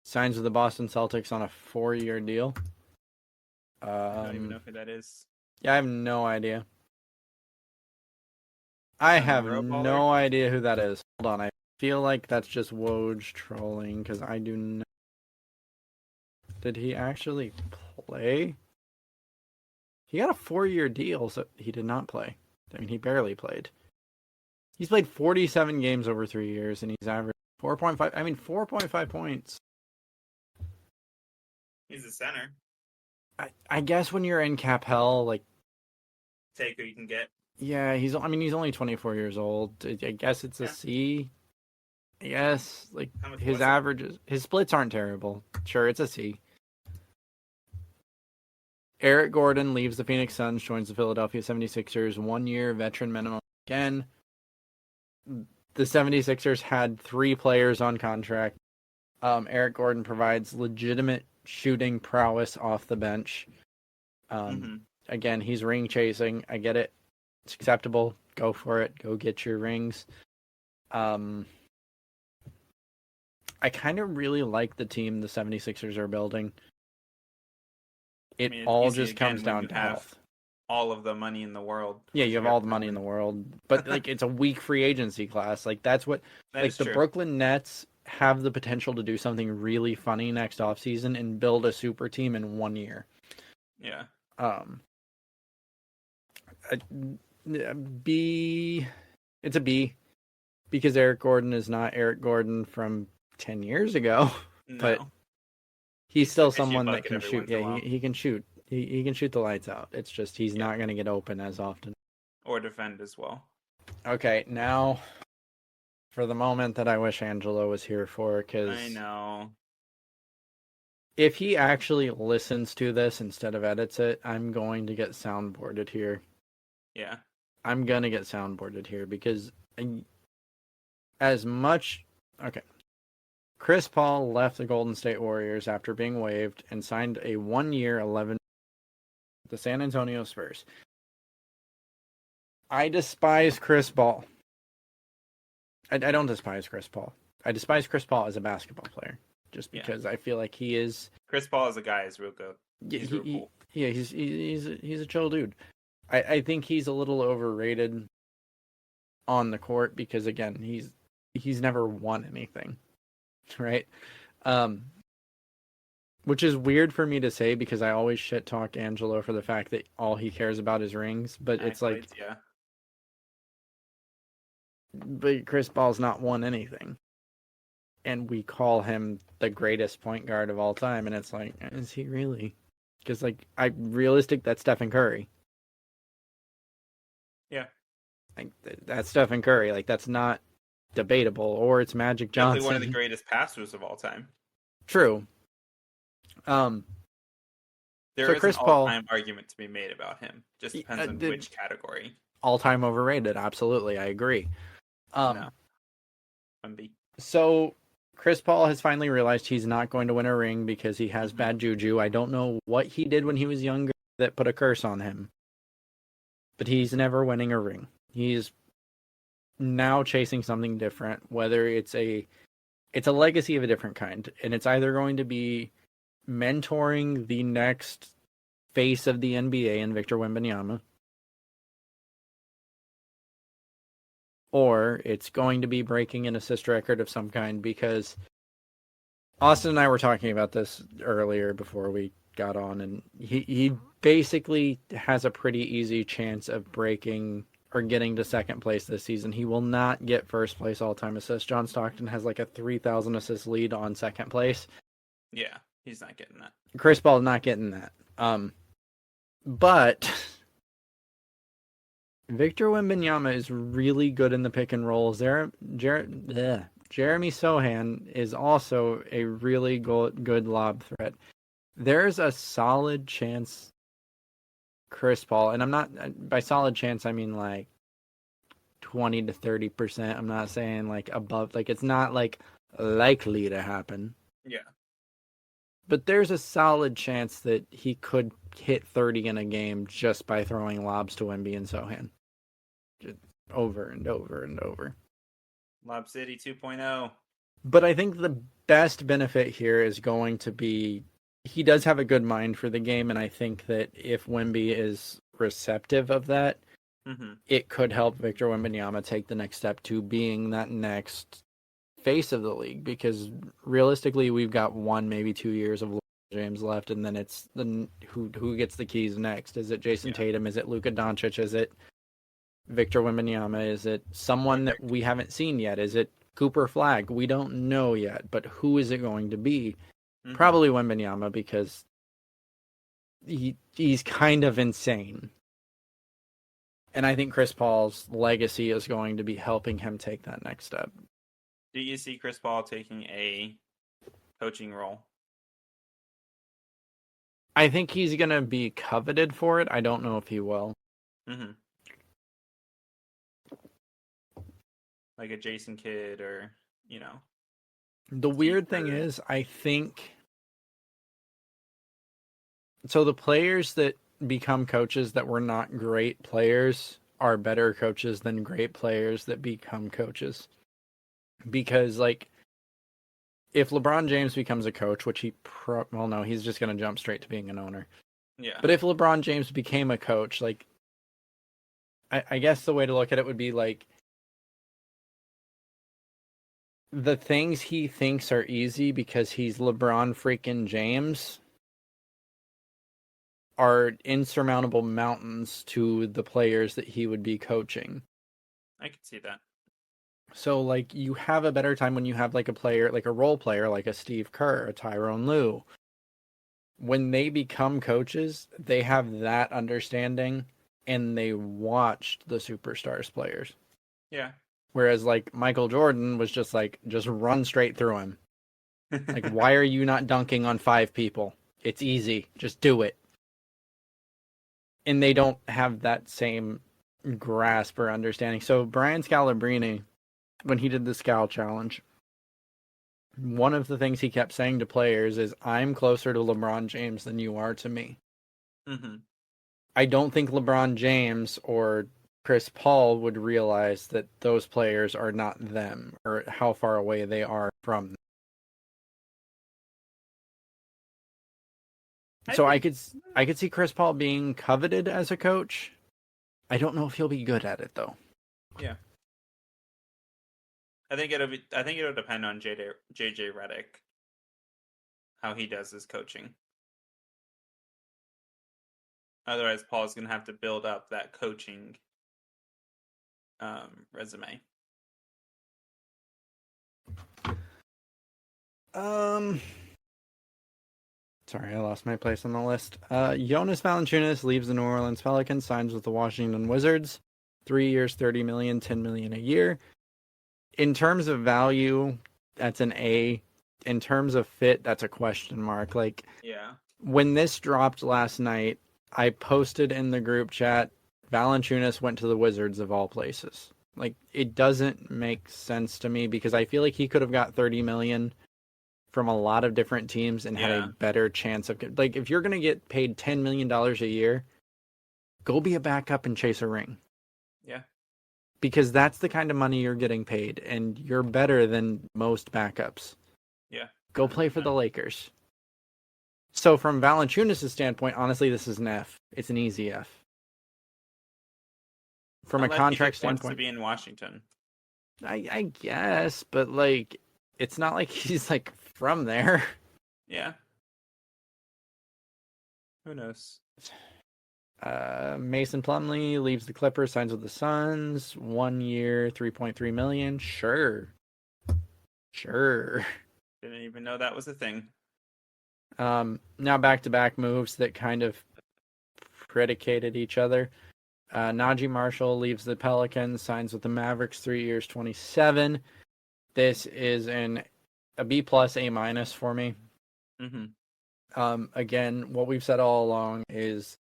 signs with the Boston Celtics on a 4-year deal. I don't even know who that is. Yeah, I have no idea. I have no idea who that is. Hold on, I feel like that's just Woj trolling because I do not. Did he actually play? He got a 4-year deal, so he did not play. I mean, he barely played. He's played 47 games over 3 years, and he's averaged 4.5. I mean, 4.5 points. He's a center. I guess when you're in cap hell, take who you can get. Yeah, he's only 24 years old. I guess it's a C. Yes, his averages, his splits aren't terrible. Sure, it's a C. Eric Gordon leaves the Phoenix Suns, joins the Philadelphia 76ers, 1-year veteran minimum again. The 76ers had 3 players on contract. Eric Gordon provides legitimate shooting prowess off the bench. Again, he's ring chasing. I get it. It's acceptable. Go for it. Go get your rings. I kind of really like the team the 76ers are building. It all just comes down to health. All of the money in the world. Yeah, you have all the money in the world. But it's a weak free agency class. That's what the true. Brooklyn Nets have the potential to do something really funny next offseason and build a super team in 1 year. Yeah. B. It's a B because Eric Gordon is not Eric Gordon from 10 years ago, but he's still someone that can shoot. Yeah, he can shoot. He can shoot the lights out. It's just he's not going to get open as often. Or defend as well. Okay, now for the moment that I wish Angelo was here for, because I know If he actually listens to this instead of edits it, I'm going to get soundboarded here. Yeah. I'm going to get soundboarded here because as much... Okay. Chris Paul left the Golden State Warriors after being waived and signed a 1-year, 11 the San Antonio Spurs. I despise Chris Paul. I don't despise Chris Paul. I despise Chris Paul as a basketball player, just because I feel like he is. Chris Paul as a guy is real good. He's real cool. Yeah, he's a chill dude. I think he's a little overrated on the court because again he's never won anything, right? Which is weird for me to say because I always shit talk Angelo for the fact that all he cares about is rings, but it's like, yeah. But Chris Paul's not won anything. And we call him the greatest point guard of all time, and it's like, is he really? Because like that's Stephen Curry. Yeah. Like that's Stephen Curry. Like that's not debatable, or it's Magic Johnson. Definitely one of the greatest passers of all time. True. There is Chris an Paul, all-time argument to be made about him. Just depends on which category. All-time overrated. Absolutely, I agree. No. So Chris Paul has finally realized he's not going to win a ring because he has bad juju. I don't know what he did when he was younger that put a curse on him, but he's never winning a ring. He's now chasing something different, whether it's a legacy of a different kind, and it's either going to be mentoring the next face of the NBA in Victor Wembanyama, or it's going to be breaking an assist record of some kind, because Austin and I were talking about this earlier before we got on, and he basically has a pretty easy chance of breaking or getting to second place this season. He will not get first place all-time assists. John Stockton has like a 3,000 assist lead on second place. Yeah, he's not getting that. Chris Paul's not getting that. But Victor Wembanyama is really good in the pick and rolls. Jeremy Sohan is also a really good lob threat. There's a solid chance Chris Paul, and I'm not, by solid chance, I mean like 20 to 30%. I'm not saying like above, like it's not like likely to happen. Yeah. But there's a solid chance that he could hit 30 in a game just by throwing lobs to Wemby and Sohan. Just over and over and over. Lob City 2.0. But I think the best benefit here is going to be he does have a good mind for the game, and I think that if Wemby is receptive of that, it could help Victor Wembanyama take the next step to being that next face of the league, because realistically we've got 1, maybe 2 years of LeBron James left, and then it's who gets the keys next. Is it Jason Tatum? Is it Luka Doncic? Is it Victor Wembanyama? Is it someone that we haven't seen yet? Is it Cooper Flagg? We don't know yet, but who is it going to be? Probably Wembanyama, because he's kind of insane. And I think Chris Paul's legacy is going to be helping him take that next step. Do you see Chris Paul taking a coaching role? I think he's going to be coveted for it. I don't know if he will. Like a Jason Kidd or, The weird thing is, I think... So the players that become coaches that were not great players are better coaches than great players that become coaches. Because, like, if LeBron James becomes a coach, which he's just going to jump straight to being an owner. Yeah. But if LeBron James became a coach, like, I guess the way to look at it would be, like, the things he thinks are easy because he's LeBron freaking James are insurmountable mountains to the players that he would be coaching. I could see that. So, like, you have a better time when you have, like, a player, like a role player, like a Steve Kerr, a Tyrone Lue. When they become coaches, they have that understanding, and they watched the superstars players. Yeah. Whereas, like, Michael Jordan was just run straight through him. Like, why are you not dunking on 5 people? It's easy. Just do it. And they don't have that same grasp or understanding. So Brian Scalabrine, when he did the Scal Challenge, one of the things he kept saying to players is, I'm closer to LeBron James than you are to me. Mm-hmm. I don't think LeBron James or Chris Paul would realize that those players are not them, or how far away they are from them. So I could see Chris Paul being coveted as a coach. I don't know if he'll be good at it though. Yeah. I think it'll depend on JJ Redick, how he does his coaching. Otherwise, Paul's gonna have to build up that coaching resume. Sorry, I lost my place on the list. Jonas Valanciunas leaves the New Orleans Pelicans, signs with the Washington Wizards. 3 years, $30 million, $10 million a year. In terms of value, that's an A. In terms of fit, that's a question mark. Like, yeah, when this dropped last night, I posted in the group chat, Valanciunas went to the Wizards of all places. Like, it doesn't make sense to me because I feel like he could have got $30 million from a lot of different teams and had a better chance of, like, if you're going to get paid $10 million a year, go be a backup and chase a ring. Yeah. Because that's the kind of money you're getting paid, and you're better than most backups. Yeah. Go play for the Lakers. So from Valanciunas' standpoint, honestly, this is an F. It's an easy F. From Unless a contract he wants standpoint, to be in Washington. I guess, but like, it's not like he's like from there. Yeah. Who knows? Mason Plumlee leaves the Clippers, signs with the Suns. 1 year, $3.3 million. Sure. Didn't even know that was a thing. Now back-to-back moves that kind of predicated each other. Najee Marshall leaves the Pelicans, signs with the Mavericks, 3 years, 27. This is a B plus, A minus for me. Mm-hmm. Again, what we've said all along is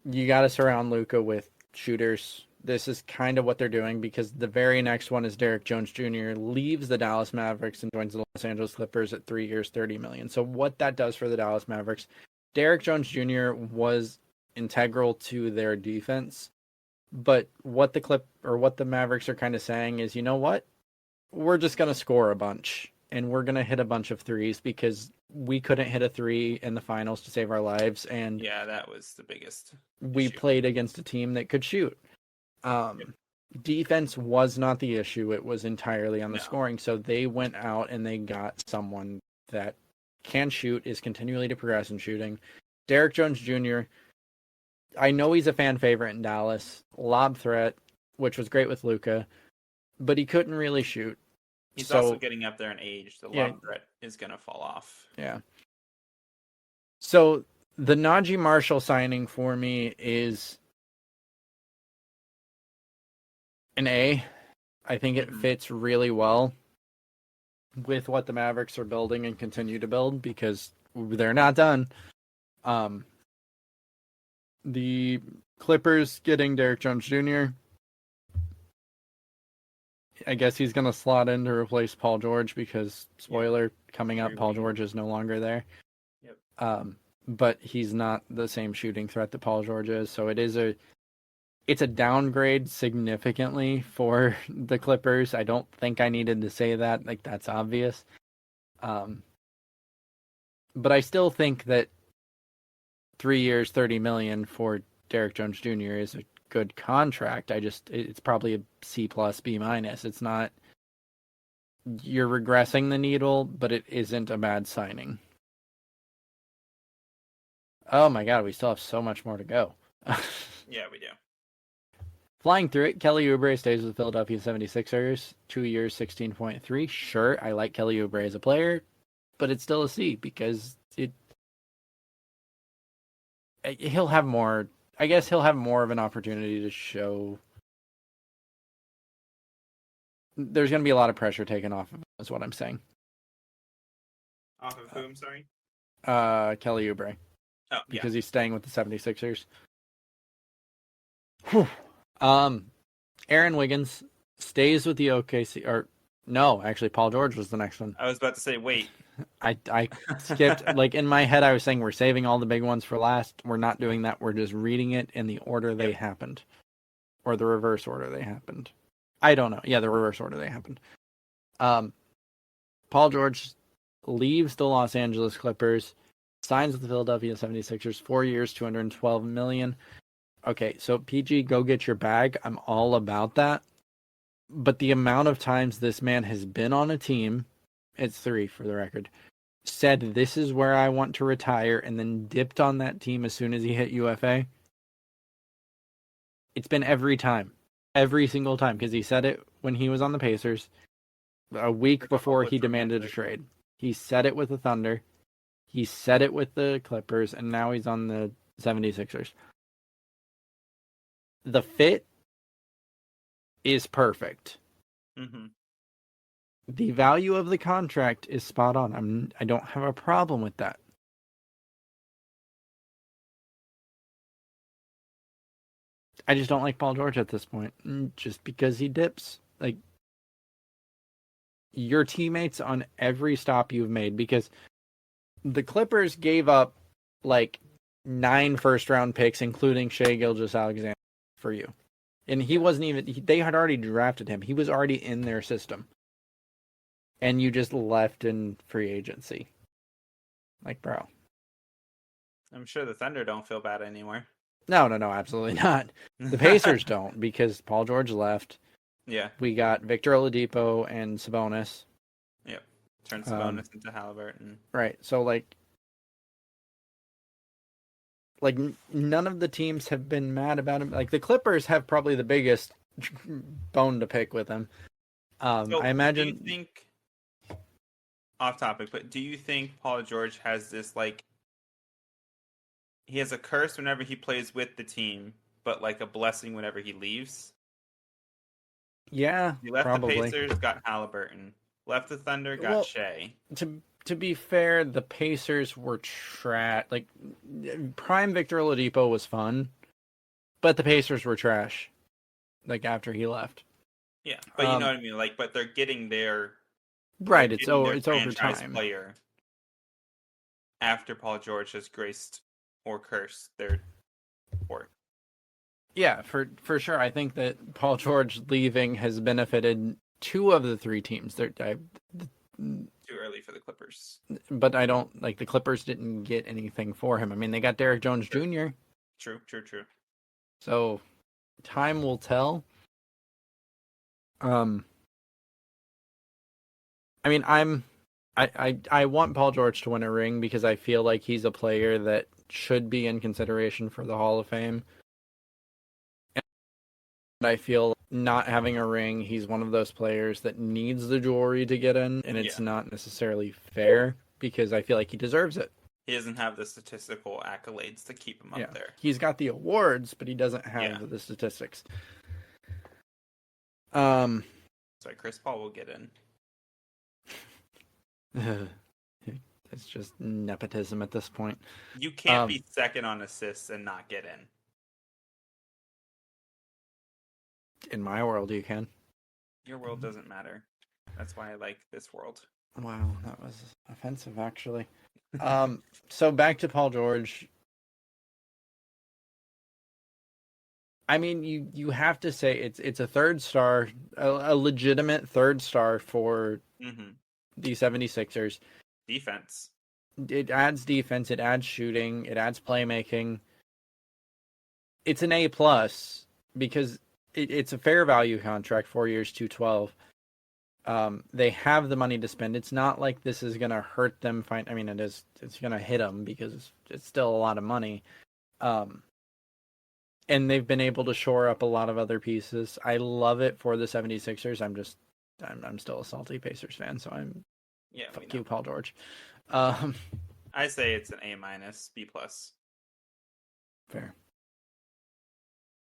you got to surround Luka with shooters. This is kind of what they're doing because the very next one is Derek Jones Jr. leaves the Dallas Mavericks and joins the Los Angeles Clippers at 3 years, $30 million. So what that does for the Dallas Mavericks, Derek Jones Jr. was integral to their defense, but what the Mavericks are kind of saying is, you know what? We're just going to score a bunch and we're going to hit a bunch of threes because we couldn't hit a 3 in the finals to save our lives. And yeah, that was the biggest we issue. played against a team that could shoot. Defense was not the issue. It was entirely on the scoring. So they went out and they got someone that can shoot, is continually to progress in shooting. Derek Jones Jr., I know he's a fan favorite in Dallas. Lob threat, which was great with Luka, but he couldn't really shoot. He's also getting up there in age. The lob threat is going to fall off. Yeah. So the Najee Marshall signing for me is an A. I think it fits really well with what the Mavericks are building and continue to build because they're not done. The Clippers getting Derek Jones Jr., I guess he's going to slot in to replace Paul George because, spoiler, coming up, Paul George is no longer there. Yep. But he's not the same shooting threat that Paul George is, so it's a downgrade significantly for the Clippers. I don't think I needed to say that. Like, that's obvious. But I still think that 3 years, $30 million for Derek Jones Jr. is a good contract. It's probably a C plus, B minus. It's not, you're regressing the needle, but it isn't a bad signing. Oh my God, we still have so much more to go. Yeah, we do. Flying through it, Kelly Oubre stays with the Philadelphia 76ers, 2 years, 16.3. Sure, I like Kelly Oubre as a player, but it's still a C because he'll have more. I guess he'll have more of an opportunity to show. There's going to be a lot of pressure taken off of him, is what I'm saying. Off of whom, sorry? Kelly Oubre. Oh, Because he's staying with the 76ers. Whew. Aaron Wiggins stays with the OKC, or no, actually Paul George was the next one. I was about to say, wait. I skipped, like in my head I was saying we're saving all the big ones for last. We're not doing that. We're just reading it in the order they happened. Or the reverse order they happened. I don't know. Yeah, the reverse order they happened. Paul George leaves the Los Angeles Clippers, signs with the Philadelphia 76ers, 4 years, $212 million. Okay, so PG, go get your bag. I'm all about that. But the amount of times this man has been on a team, it's 3 for the record, said this is where I want to retire, and then dipped on that team as soon as he hit UFA. It's been every time. Every single time, because he said it when he was on the Pacers a week before he demanded a trade. He said it with the Thunder. He said it with the Clippers, and now he's on the 76ers. The fit is perfect. Mm-hmm. The value of the contract is spot on. I don't have a problem with that. I just don't like Paul George at this point, just because he dips. Like, your teammates on every stop you've made, because the Clippers gave up like 9 first-round picks, including Shai Gilgeous-Alexander, for you. And he wasn't even, they had already drafted him. He was already in their system. And you just left in free agency. Like, bro. I'm sure the Thunder don't feel bad anymore. No, absolutely not. The Pacers don't, because Paul George left. Yeah. We got Victor Oladipo and Sabonis. Yep. Turn Sabonis into Halliburton. Right. So, like none of the teams have been mad about him. Like, the Clippers have probably the biggest bone to pick with him. So I imagine. Do you think, off topic, but do you think Paul George has this, like, he has a curse whenever he plays with the team, but like a blessing whenever he leaves? Yeah, He left probably. the Pacers, got Halliburton. Left the Thunder, got Shai. To be fair, the Pacers were trash. Like, prime Victor Oladipo was fun, but the Pacers were trash. Like, after he left. Yeah, but you know what I mean. Like, but they're getting their right. It's over franchise time. Player after Paul George has graced or cursed their court. Yeah, for sure. I think that Paul George leaving has benefited 2 of the 3 teams. Too early for the Clippers. But I don't, like, the Clippers didn't get anything for him. I mean, they got Derrick Jones Jr. True. So, time will tell. I mean, I want Paul George to win a ring because I feel like he's a player that should be in consideration for the Hall of Fame. And I feel not having a ring, he's one of those players that needs the jewelry to get in, and it's not necessarily fair because I feel like he deserves it. He doesn't have the statistical accolades to keep him up there. He's got the awards, but he doesn't have the statistics. So Chris Paul will get in. It's just nepotism at this point. You can't be second on assists and not get in. In my world, you can. Your world doesn't matter. That's why I like this world. Wow, that was offensive, actually. So back to Paul George. I mean, you have to say it's a 3rd star, a legitimate 3rd star for the 76ers. Defense. It adds defense, it adds shooting, it adds playmaking. It's an A+ because it's a fair value contract, 4 years, $212. They have the money to spend. It's not like this is going to hurt them. I mean, it's going to hit them because it's still a lot of money. And they've been able to shore up a lot of other pieces. I love it for the 76ers. I'm still a salty Pacers fan, so fuck you, Paul George. I say it's an A-, B+. Fair.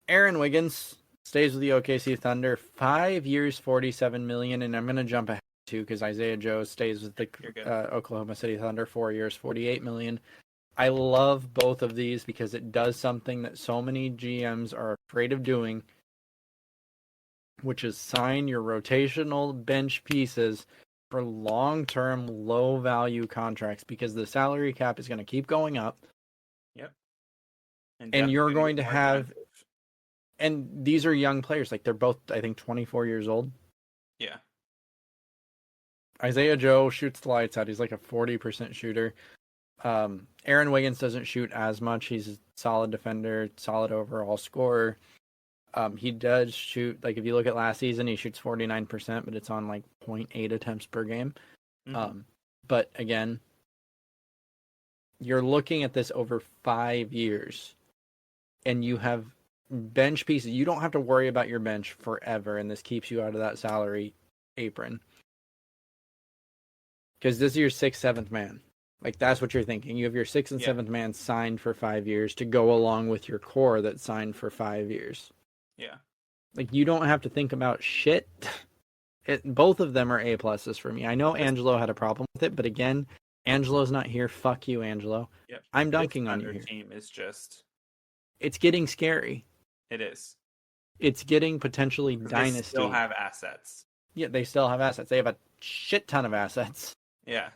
Aaron Wiggins stays with the OKC Thunder, 5 years, $47 million, and I'm going to jump ahead to because Isaiah Joe stays with the You're good. Oklahoma City Thunder 4 years, $48 million. I love both of these because it does something that so many GMs are afraid of doing, which is sign your rotational bench pieces for long-term, low-value contracts because the salary cap is going to keep going up. Yep. And you're going to have... expensive. And these are young players. Like, they're both, I think, 24 years old. Yeah. Isaiah Joe shoots the lights out. He's like a 40% shooter. Aaron Wiggins doesn't shoot as much. He's a solid defender, solid overall scorer. He does shoot, like, if you look at last season, he shoots 49%, but it's on, like, 0.8 attempts per game. Mhm. But, again, you're looking at this over 5 years, and you have bench pieces. You don't have to worry about your bench forever, and this keeps you out of that salary apron. Because this is your 6th, 7th man. Like, that's what you're thinking. You have your 6th and 7th man signed for 5 years to go along with your core that's signed for 5 years. Yeah. Like, you don't have to think about shit. Both of them are A-pluses for me. I know Angelo had a problem with it, but again, Angelo's not here. Fuck you, Angelo. Yep. I'm dunking on you Thunder here. team is just... It's getting scary. It is. It's getting potentially They dynasty. still have assets. Yeah, they still have assets. They have a shit ton of assets. Yeah.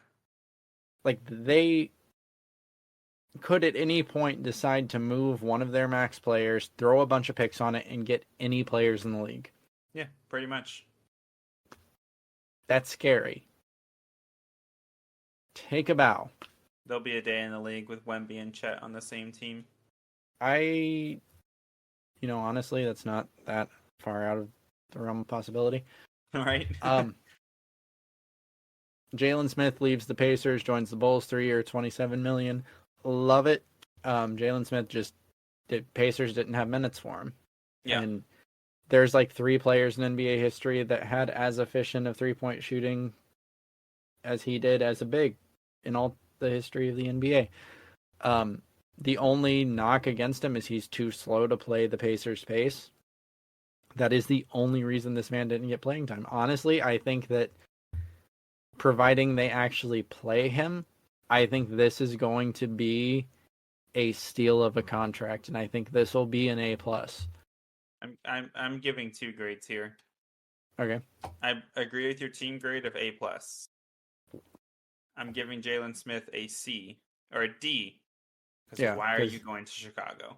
Like, they could at any point decide to move one of their max players, throw a bunch of picks on it, and get any players in the league. Yeah, pretty much. That's scary. Take a bow. There'll be a day in the league with Wemby and Chet on the same team. Honestly, that's not that far out of the realm of possibility. All right. Jalen Smith leaves the Pacers, joins the Bulls, 3-year, $27 million. Love it. Jalen Smith Pacers didn't have minutes for him. Yeah. And there's like 3 players in NBA history that had as efficient of 3-point shooting as he did as a big in all the history of the NBA. The only knock against him is he's too slow to play the Pacers' pace. That is the only reason this man didn't get playing time. Honestly, I think that providing they actually play him, I think this is going to be a steal of a contract, and I think this will be an A+. I'm giving 2 grades here. Okay. I agree with your team grade of A+. I'm giving Jalen Smith a C or a D. Because why are you going to Chicago?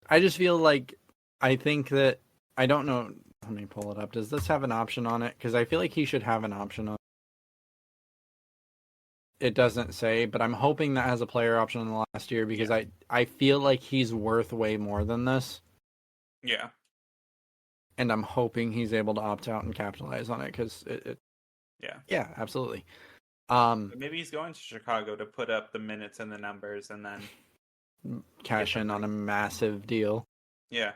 I just feel like I think that I don't know. Let me pull it up. Does this have an option on it? Because I feel like he should have an option on it. It doesn't say, but I'm hoping that has a player option in the last year because I feel like he's worth way more than this. Yeah. And I'm hoping he's able to opt out and capitalize on it because yeah, absolutely. Maybe he's going to Chicago to put up the minutes and the numbers and then cash in on a massive deal. Yeah.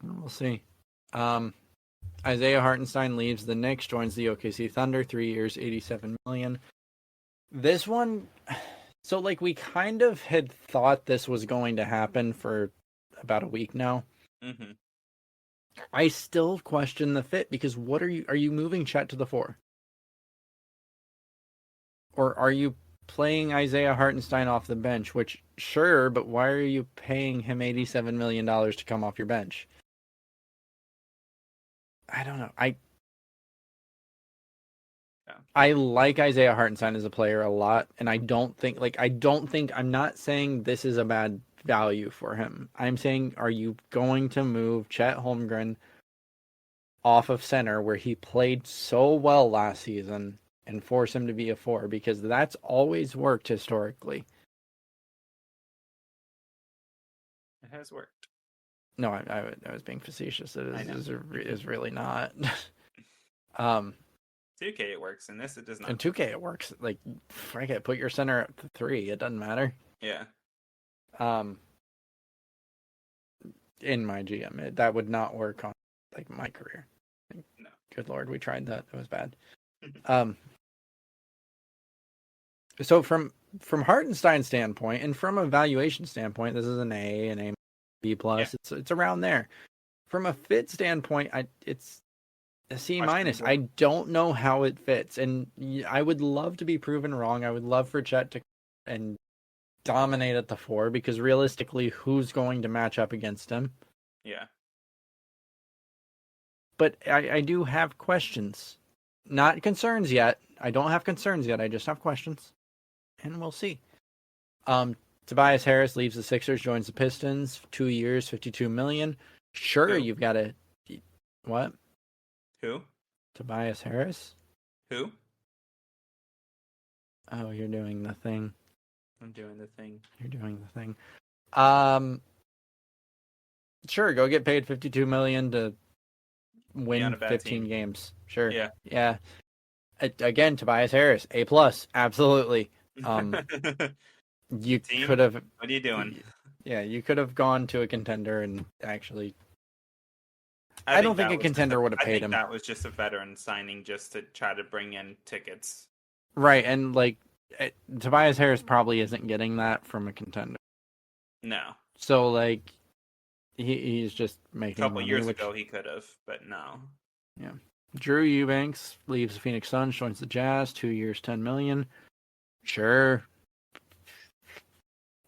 We'll see. Isaiah Hartenstein leaves the Knicks, joins the OKC Thunder, 3 years, $87 million. This one, so like we kind of had thought this was going to happen for about a week now. Mm-hmm. I still question the fit because are you moving Chet to the 4? Or are you playing Isaiah Hartenstein off the bench? Which, sure, but why are you paying him $87 million to come off your bench? I don't know. I like Isaiah Hartenstein as a player a lot, and I'm not saying this is a bad value for him. I'm saying, are you going to move Chet Holmgren off of center where he played so well last season and force him to be a 4? Because that's always worked historically. It has worked. No, I was being facetious. It is really not. 2K it works. In this it does not. In 2K it works. Like, frick it, put your center at 3. It doesn't matter. Yeah. In my GM, that would not work on like my career. No. Good Lord, we tried that. It was bad. So from Hartenstein's standpoint and from a valuation standpoint, this is an B+. Yeah. It's around there. From a fit standpoint, it's A C minus. I don't know how it fits, and I would love to be proven wrong. I would love for Chet to and dominate at the 4 because realistically, who's going to match up against him? Yeah. But I do have questions. Not concerns yet. I don't have concerns yet. I just have questions. And we'll see. Tobias Harris leaves the Sixers, joins the Pistons. 2 years, $52 million. Sure, Who? you've got to... What? Who? Tobias Harris? Who? Oh, you're doing the thing. I'm doing the thing. You're doing the thing. Sure, go get paid $52 million to win 15 games. Sure. Yeah. Again, Tobias Harris, A+, absolutely. You Team, could have. what are you doing? Yeah, you could have gone to a contender and actually. I don't think a contender would have paid him. That was just a veteran signing just to try to bring in tickets. Right, and Tobias Harris probably isn't getting that from a contender. No. So he's just making. A couple years ago he could have, but no. Yeah. Drew Eubanks leaves the Phoenix Suns, joins the Jazz. 2 years, $10 million. Sure.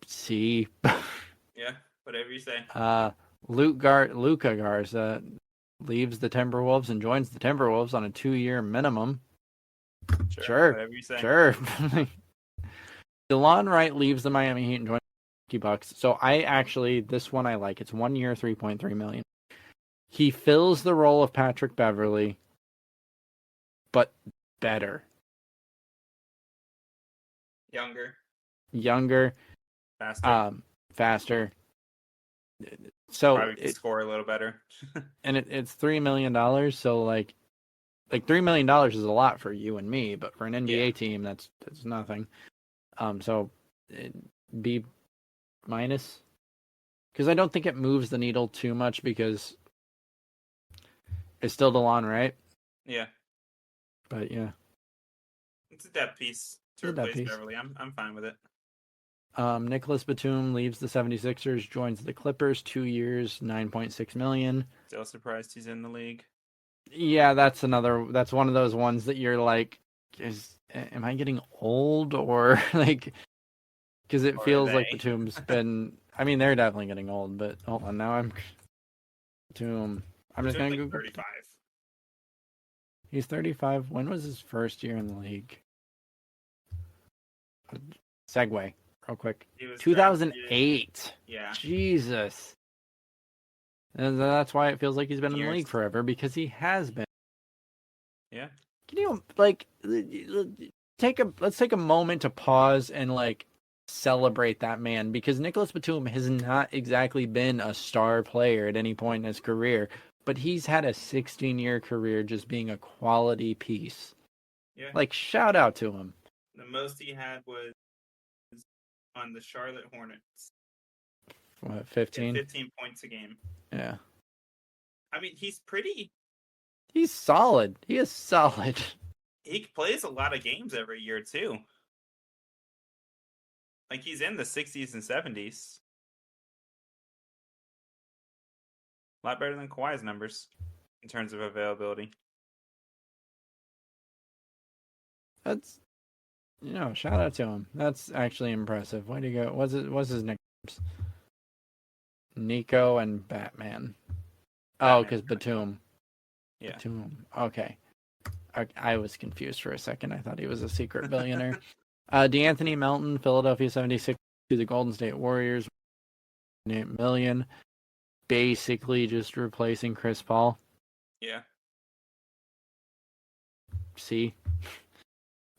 C. Yeah, whatever you say. Luka Garza leaves the Timberwolves and joins the Timberwolves on a 2-year minimum. Sure. Whatever you say. Sure. DeLon Wright leaves the Miami Heat and joins the Milwaukee Bucks. So this one I like. It's 1 year, $3.3 million. He fills the role of Patrick Beverley, but better. Younger. Faster. So probably can score a little better. And it's $3 million. So like $3 million is a lot for you and me, but for an NBA team, that's nothing. So B minus, because I don't think it moves the needle too much because it's still DeLon, right? Yeah. But yeah, it's a depth piece to replace Beverly. I'm fine with it. Nicholas Batum leaves the 76ers, joins the Clippers. 2 years, $9.6 million. Still surprised he's in the league. Yeah, that's one of those ones that you're like, am I getting old or like, because it feels like Batum's been, I mean, they're definitely getting old, but hold on, now Batum. I'm just going to Google. 35. He's 35. When was his first year in the league? Segue, real quick. 2008. Yeah. Jesus. And that's why it feels like he's been in the league forever, because he has been. Yeah. Can you let's take a moment to pause and celebrate that man, because Nicholas Batum has not exactly been a star player at any point in his career, but he's had a 16-year career just being a quality piece. Yeah. Shout out to him. The most he had was on the Charlotte Hornets. What, 15? 15 points a game. Yeah. I mean, he's solid. He is solid. He plays a lot of games every year, too. He's in the 60s and 70s. A lot better than Kawhi's numbers in terms of availability. That's, shout out to him. That's actually impressive. Way to go. What's his nicknames? Nico and Batman. Oh, because Batum. Yeah. Batum. Okay. I was confused for a second. I thought he was a secret billionaire. DeAnthony Melton, Philadelphia 76 to the Golden State Warriors. $8 million. Basically just replacing Chris Paul. Yeah. C.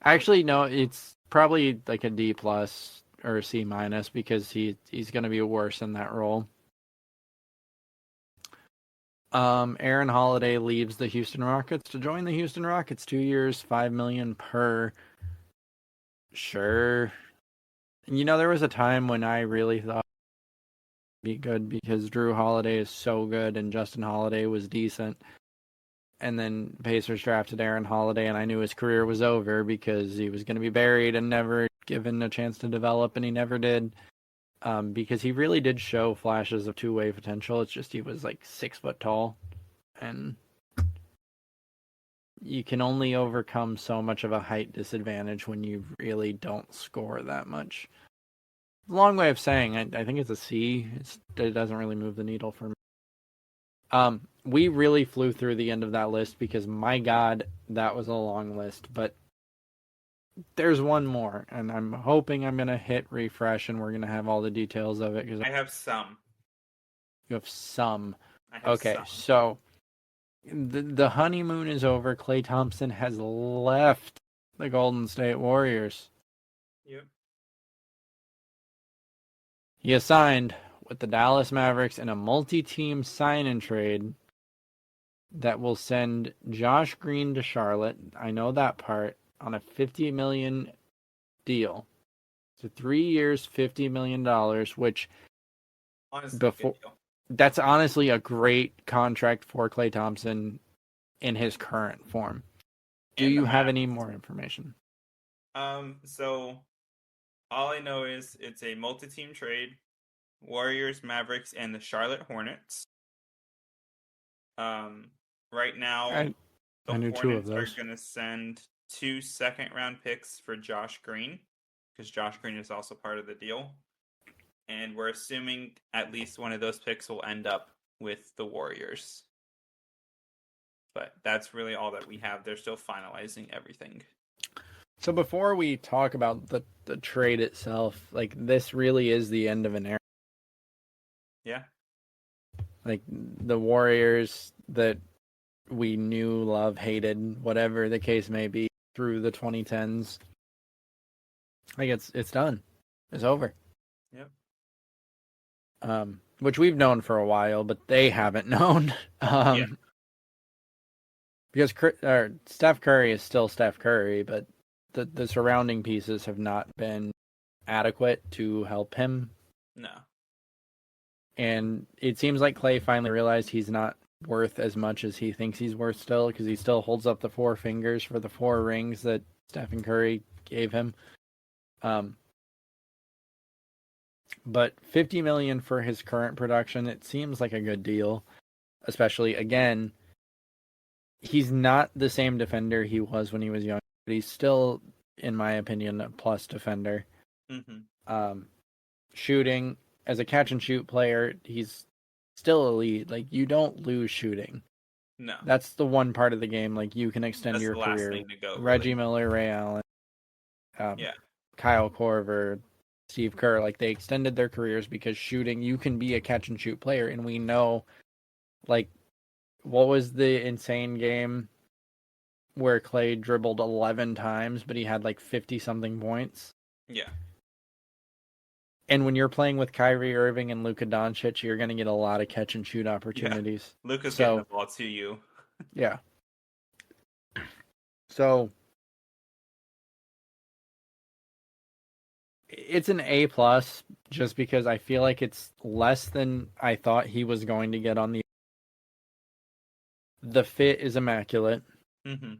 Actually, no, it's probably a D+ or a C- because he's going to be worse in that role. Aaron Holiday leaves the Houston Rockets to join the Houston Rockets. 2 years, $5 million per. Sure. There was a time when I really thought it'd be good because Drew Holiday is so good and Justin Holiday was decent. And then Pacers drafted Aaron Holiday, and I knew his career was over because he was going to be buried and never given a chance to develop, and he never did. Because he really did show flashes of two-way potential. It's just he was 6 foot tall, and you can only overcome so much of a height disadvantage when you really don't score that much. Long way of saying, I think it's a C. It doesn't really move the needle for me. We really flew through the end of that list because, my God, that was a long list. But there's one more, and I'm hoping I'm going to hit refresh and we're going to have all the details of it. Cause I have some. You have some. I have Okay, some. so the honeymoon is over. Klay Thompson has left the Golden State Warriors. Yep. He is signed with the Dallas Mavericks in a multi-team sign-and trade that will send Josh Green to Charlotte. I know that part, on a $50 million deal. So 3 years, $50 million, which Honestly, before good deal. that's honestly a great contract for Klay Thompson in his current form. Do And you the have Mavs. any more information? So all I know is it's a multi-team trade. Warriors, Mavericks, and the Charlotte Hornets. Right now, I the knew two of Hornets are those. going to send 2 second-round picks for Josh Green, because Josh Green is also part of the deal. And we're assuming at least one of those picks will end up with the Warriors. But that's really all that we have. They're still finalizing everything. So before we talk about the trade itself, like, this really is the end of an era. Yeah. Like, the Warriors that we knew, love, hated, whatever the case may be, through the 2010s. Like, it's done. It's over. Yep. Which we've known for a while, but they haven't known. Yeah. Because Steph Curry is still Steph Curry, but the surrounding pieces have not been adequate to help him. No. And it seems like Klay finally realized he's not worth as much as he thinks he's worth still, because he still holds up the 4 fingers for the 4 rings that Stephen Curry gave him. But $50 million for his current production, it seems like a good deal. Especially, again, he's not the same defender he was when he was young, but he's still, in my opinion, a plus defender. Mm-hmm. Shooting, as a catch and shoot player, he's still elite. Like, you don't lose shooting. No. That's the one part of the game. Like, you can extend That's your the last career. thing to go, Reggie really. Miller, Ray Allen, Yeah. Kyle Korver, Steve Kerr, like, they extended their careers because shooting, you can be a catch and shoot player. And we know, like, what was the insane game where Klay dribbled 11 times, but he had like 50 something points? Yeah. And when you're playing with Kyrie Irving and Luka Doncic, you're going to get a lot of catch and shoot opportunities. Yeah. Luka's getting the ball to you. Yeah. So it's an A+, just because I feel like it's less than I thought he was going to get on the fit is immaculate. Mm-hmm.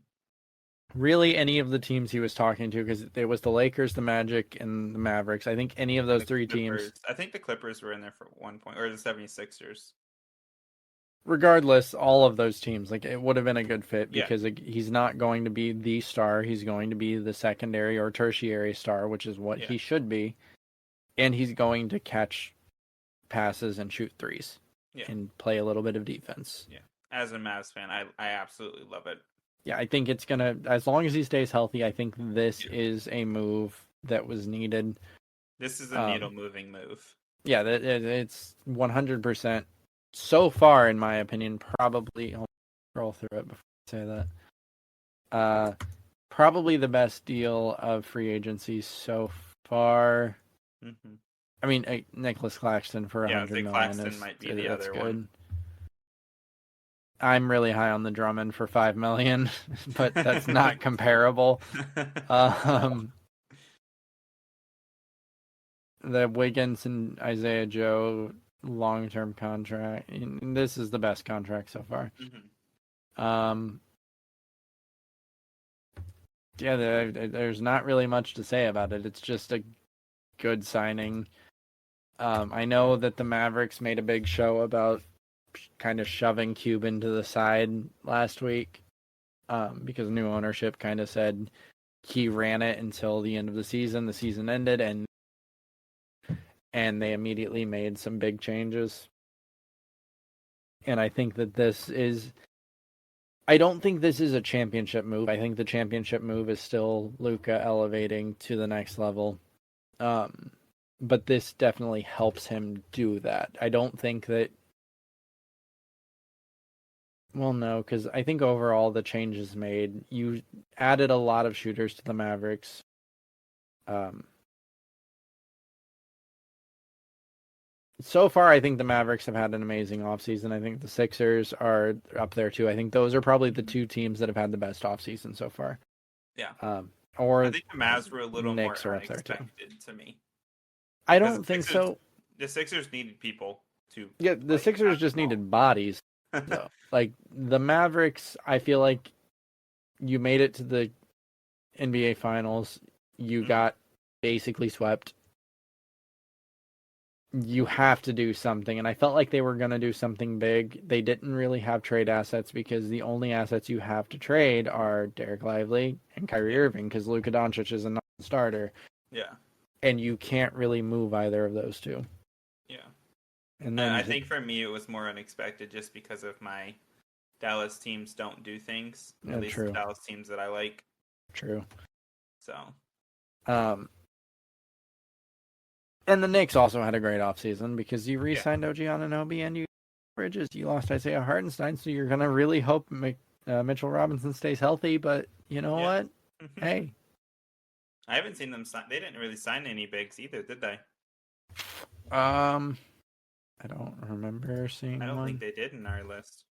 Really, any of the teams he was talking to, because it was the Lakers, the Magic, and the Mavericks. I think any of those 3 teams. I think the Clippers were in there for one point, or the 76ers. Regardless, all of those teams, like, it would have been a good fit, Yeah. because he's not going to be the star. He's going to be the secondary or tertiary star, which is what he should be. And he's going to catch passes and shoot threes and play a little bit of defense. Yeah. As a Mavs fan, I absolutely love it. Yeah, I think it's going to, as long as he stays healthy, I think this is a move that was needed. This is a needle-moving move. Yeah, it's 100%. So far, in my opinion, probably, I'll scroll through it before I say that. Probably the best deal of free agency so far. Mm-hmm. I mean, Nicholas Claxton for $100 million. Claxton might be the other one. I'm really high on the Drummond for $5 million, but that's not comparable. The Wiggins and Isaiah Joe long-term contract. And this is the best contract so far. Mm-hmm. Yeah, there's not really much to say about it. It's just a good signing. I know that the Mavericks made a big show about kind of shoving Cuban to the side last week. because new ownership kind of said he ran it until the end of the season. The season ended, and they immediately made some big changes. And I think that I don't think this is a championship move. I think the championship move is still Luka elevating to the next level. But this definitely helps him do that. I don't think that. Well, no, because I think overall the changes made, you added a lot of shooters to the Mavericks. So far, I think the Mavericks have had an amazing offseason. I think the Sixers are up there too. I think those are probably the two teams that have had the best offseason so far. Yeah. Or I think the Mavs were a little Knicks more are up there too. unexpected to me. I don't think so. The Sixers needed people to. Yeah, the Sixers just needed bodies. So, like the Mavericks, I feel like you made it to the NBA Finals. You got basically swept. You have to do something, and I felt like they were going to do something big. They didn't really have trade assets because the only assets you have to trade are Derek Lively and Kyrie Irving because Luka Doncic is a non-starter. Yeah. And you can't really move either of those two. Yeah. And then I think for me it was more unexpected just because of my Dallas teams don't do things. At least the Dallas teams that I like. True. So. And the Knicks also had a great offseason because you re-signed OG Anunoby and you Bridges. You lost Isaiah Hartenstein, so you're going to really hope Mitchell Robinson stays healthy. But you know what? Hey. I haven't seen them sign. They didn't really sign any bigs either, did they? I don't remember seeing I don't one. think they did in our list.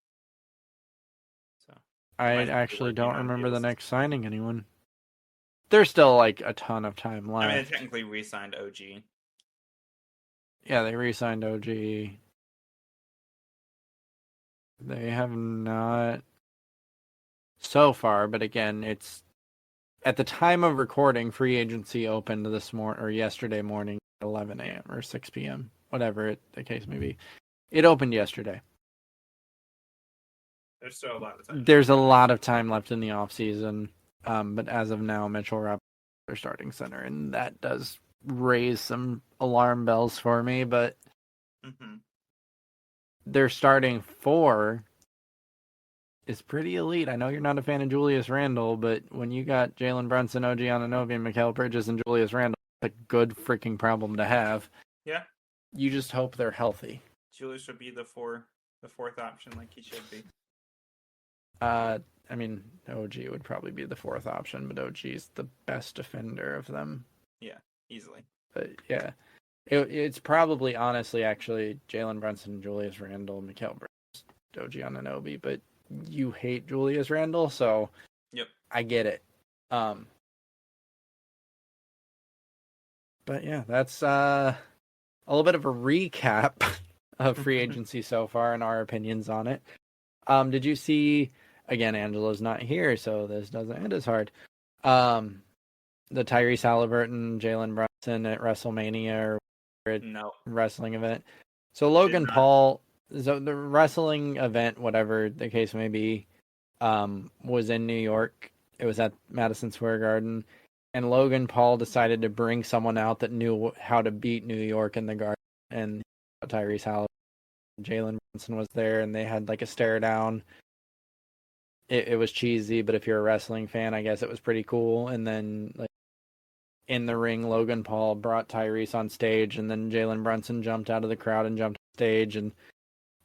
So I actually don't remember the Knicks signing anyone. There's still like a ton of time left. I mean, they technically re-signed OG. Yeah, they re-signed OG. They have not so far, but again, it's at the time of recording, free agency opened yesterday morning at 11 a.m. or 6 p.m., whatever the case may be. It opened yesterday. There's still a lot of time. There's a lot of time left in the offseason, but as of now, Mitchell Robinson is their starting center, and that does raise some alarm bells for me, but their starting four is pretty elite. I know you're not a fan of Julius Randle, but when you got Jalen Brunson, OG Anunoby, and Mikal Bridges and Julius Randle, it's a good freaking problem to have. Yeah. You just hope they're healthy. Julius should be the fourth option like he should be. I mean, OG would probably be the fourth option, but OG's the best defender of them. Yeah, easily. But yeah, it's probably honestly actually Jalen Brunson, Julius Randle, Mikal Bridges, OG Anunoby, but you hate Julius Randle, so yep, I get it. But yeah, that's a little bit of a recap of free agency so far and our opinions on it. Did you see? Again, Angelo's not here, so this doesn't end as hard. The Tyrese Halliburton, Jalen Brunson at WrestleMania or wrestling event. So Logan Paul, so the wrestling event, whatever the case may be, was in New York. It was at Madison Square Garden, and Logan Paul decided to bring someone out that knew how to beat New York in the Garden, and Tyrese Halliburton, Jalen Brunson was there, and they had like a stare down. It was cheesy, but if you're a wrestling fan, I guess it was pretty cool. And then, like, in the ring, Logan Paul brought Tyrese on stage, and then Jalen Brunson jumped out of the crowd and jumped on stage, and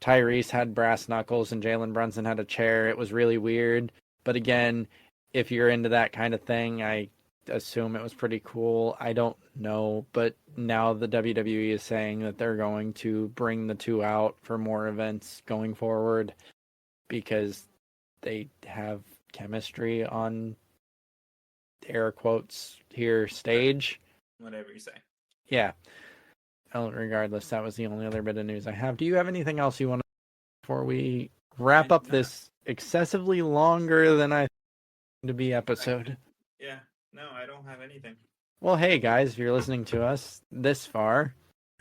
Tyrese had brass knuckles, and Jalen Brunson had a chair. It was really weird. But again, if you're into that kind of thing, I assume it was pretty cool. I don't know, but now the WWE is saying that they're going to bring the two out for more events going forward because they have chemistry on air quotes here stage. Whatever you say. Yeah. Well, regardless, that was the only other bit of news I have. Do you have anything else you want to before we wrap up this excessively longer than I to be episode? Yeah. No, I don't have anything. Well, hey guys, if you're listening to us this far,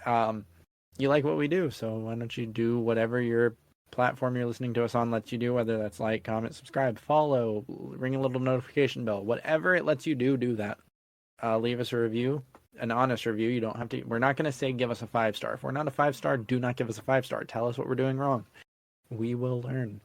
you like what we do, so why don't you do whatever you're platform you're listening to us on lets you do, whether that's like, comment, subscribe, follow, ring a little notification bell, whatever it lets you do that. Leave us a review, an honest review. You don't have to. We're not going to say give us a 5-star. If we're not a 5-star, do not give us a 5-star. Tell us what we're doing wrong. We will learn.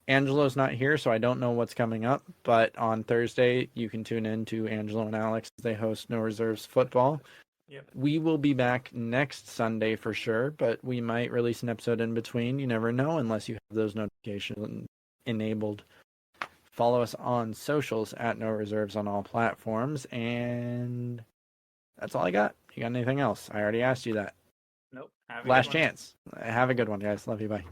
Angelo's not here, so I don't know what's coming up. But on Thursday, you can tune in to Angelo and Alex as they host No Reserves Football. Yep. We will be back next Sunday for sure, but we might release an episode in between. You never know unless you have those notifications enabled. Follow us on socials at No Reserves on all platforms. And that's all I got. You got anything else? I already asked you that. Nope. Have a Last good one. chance. Have a good one, guys. Love you. Bye.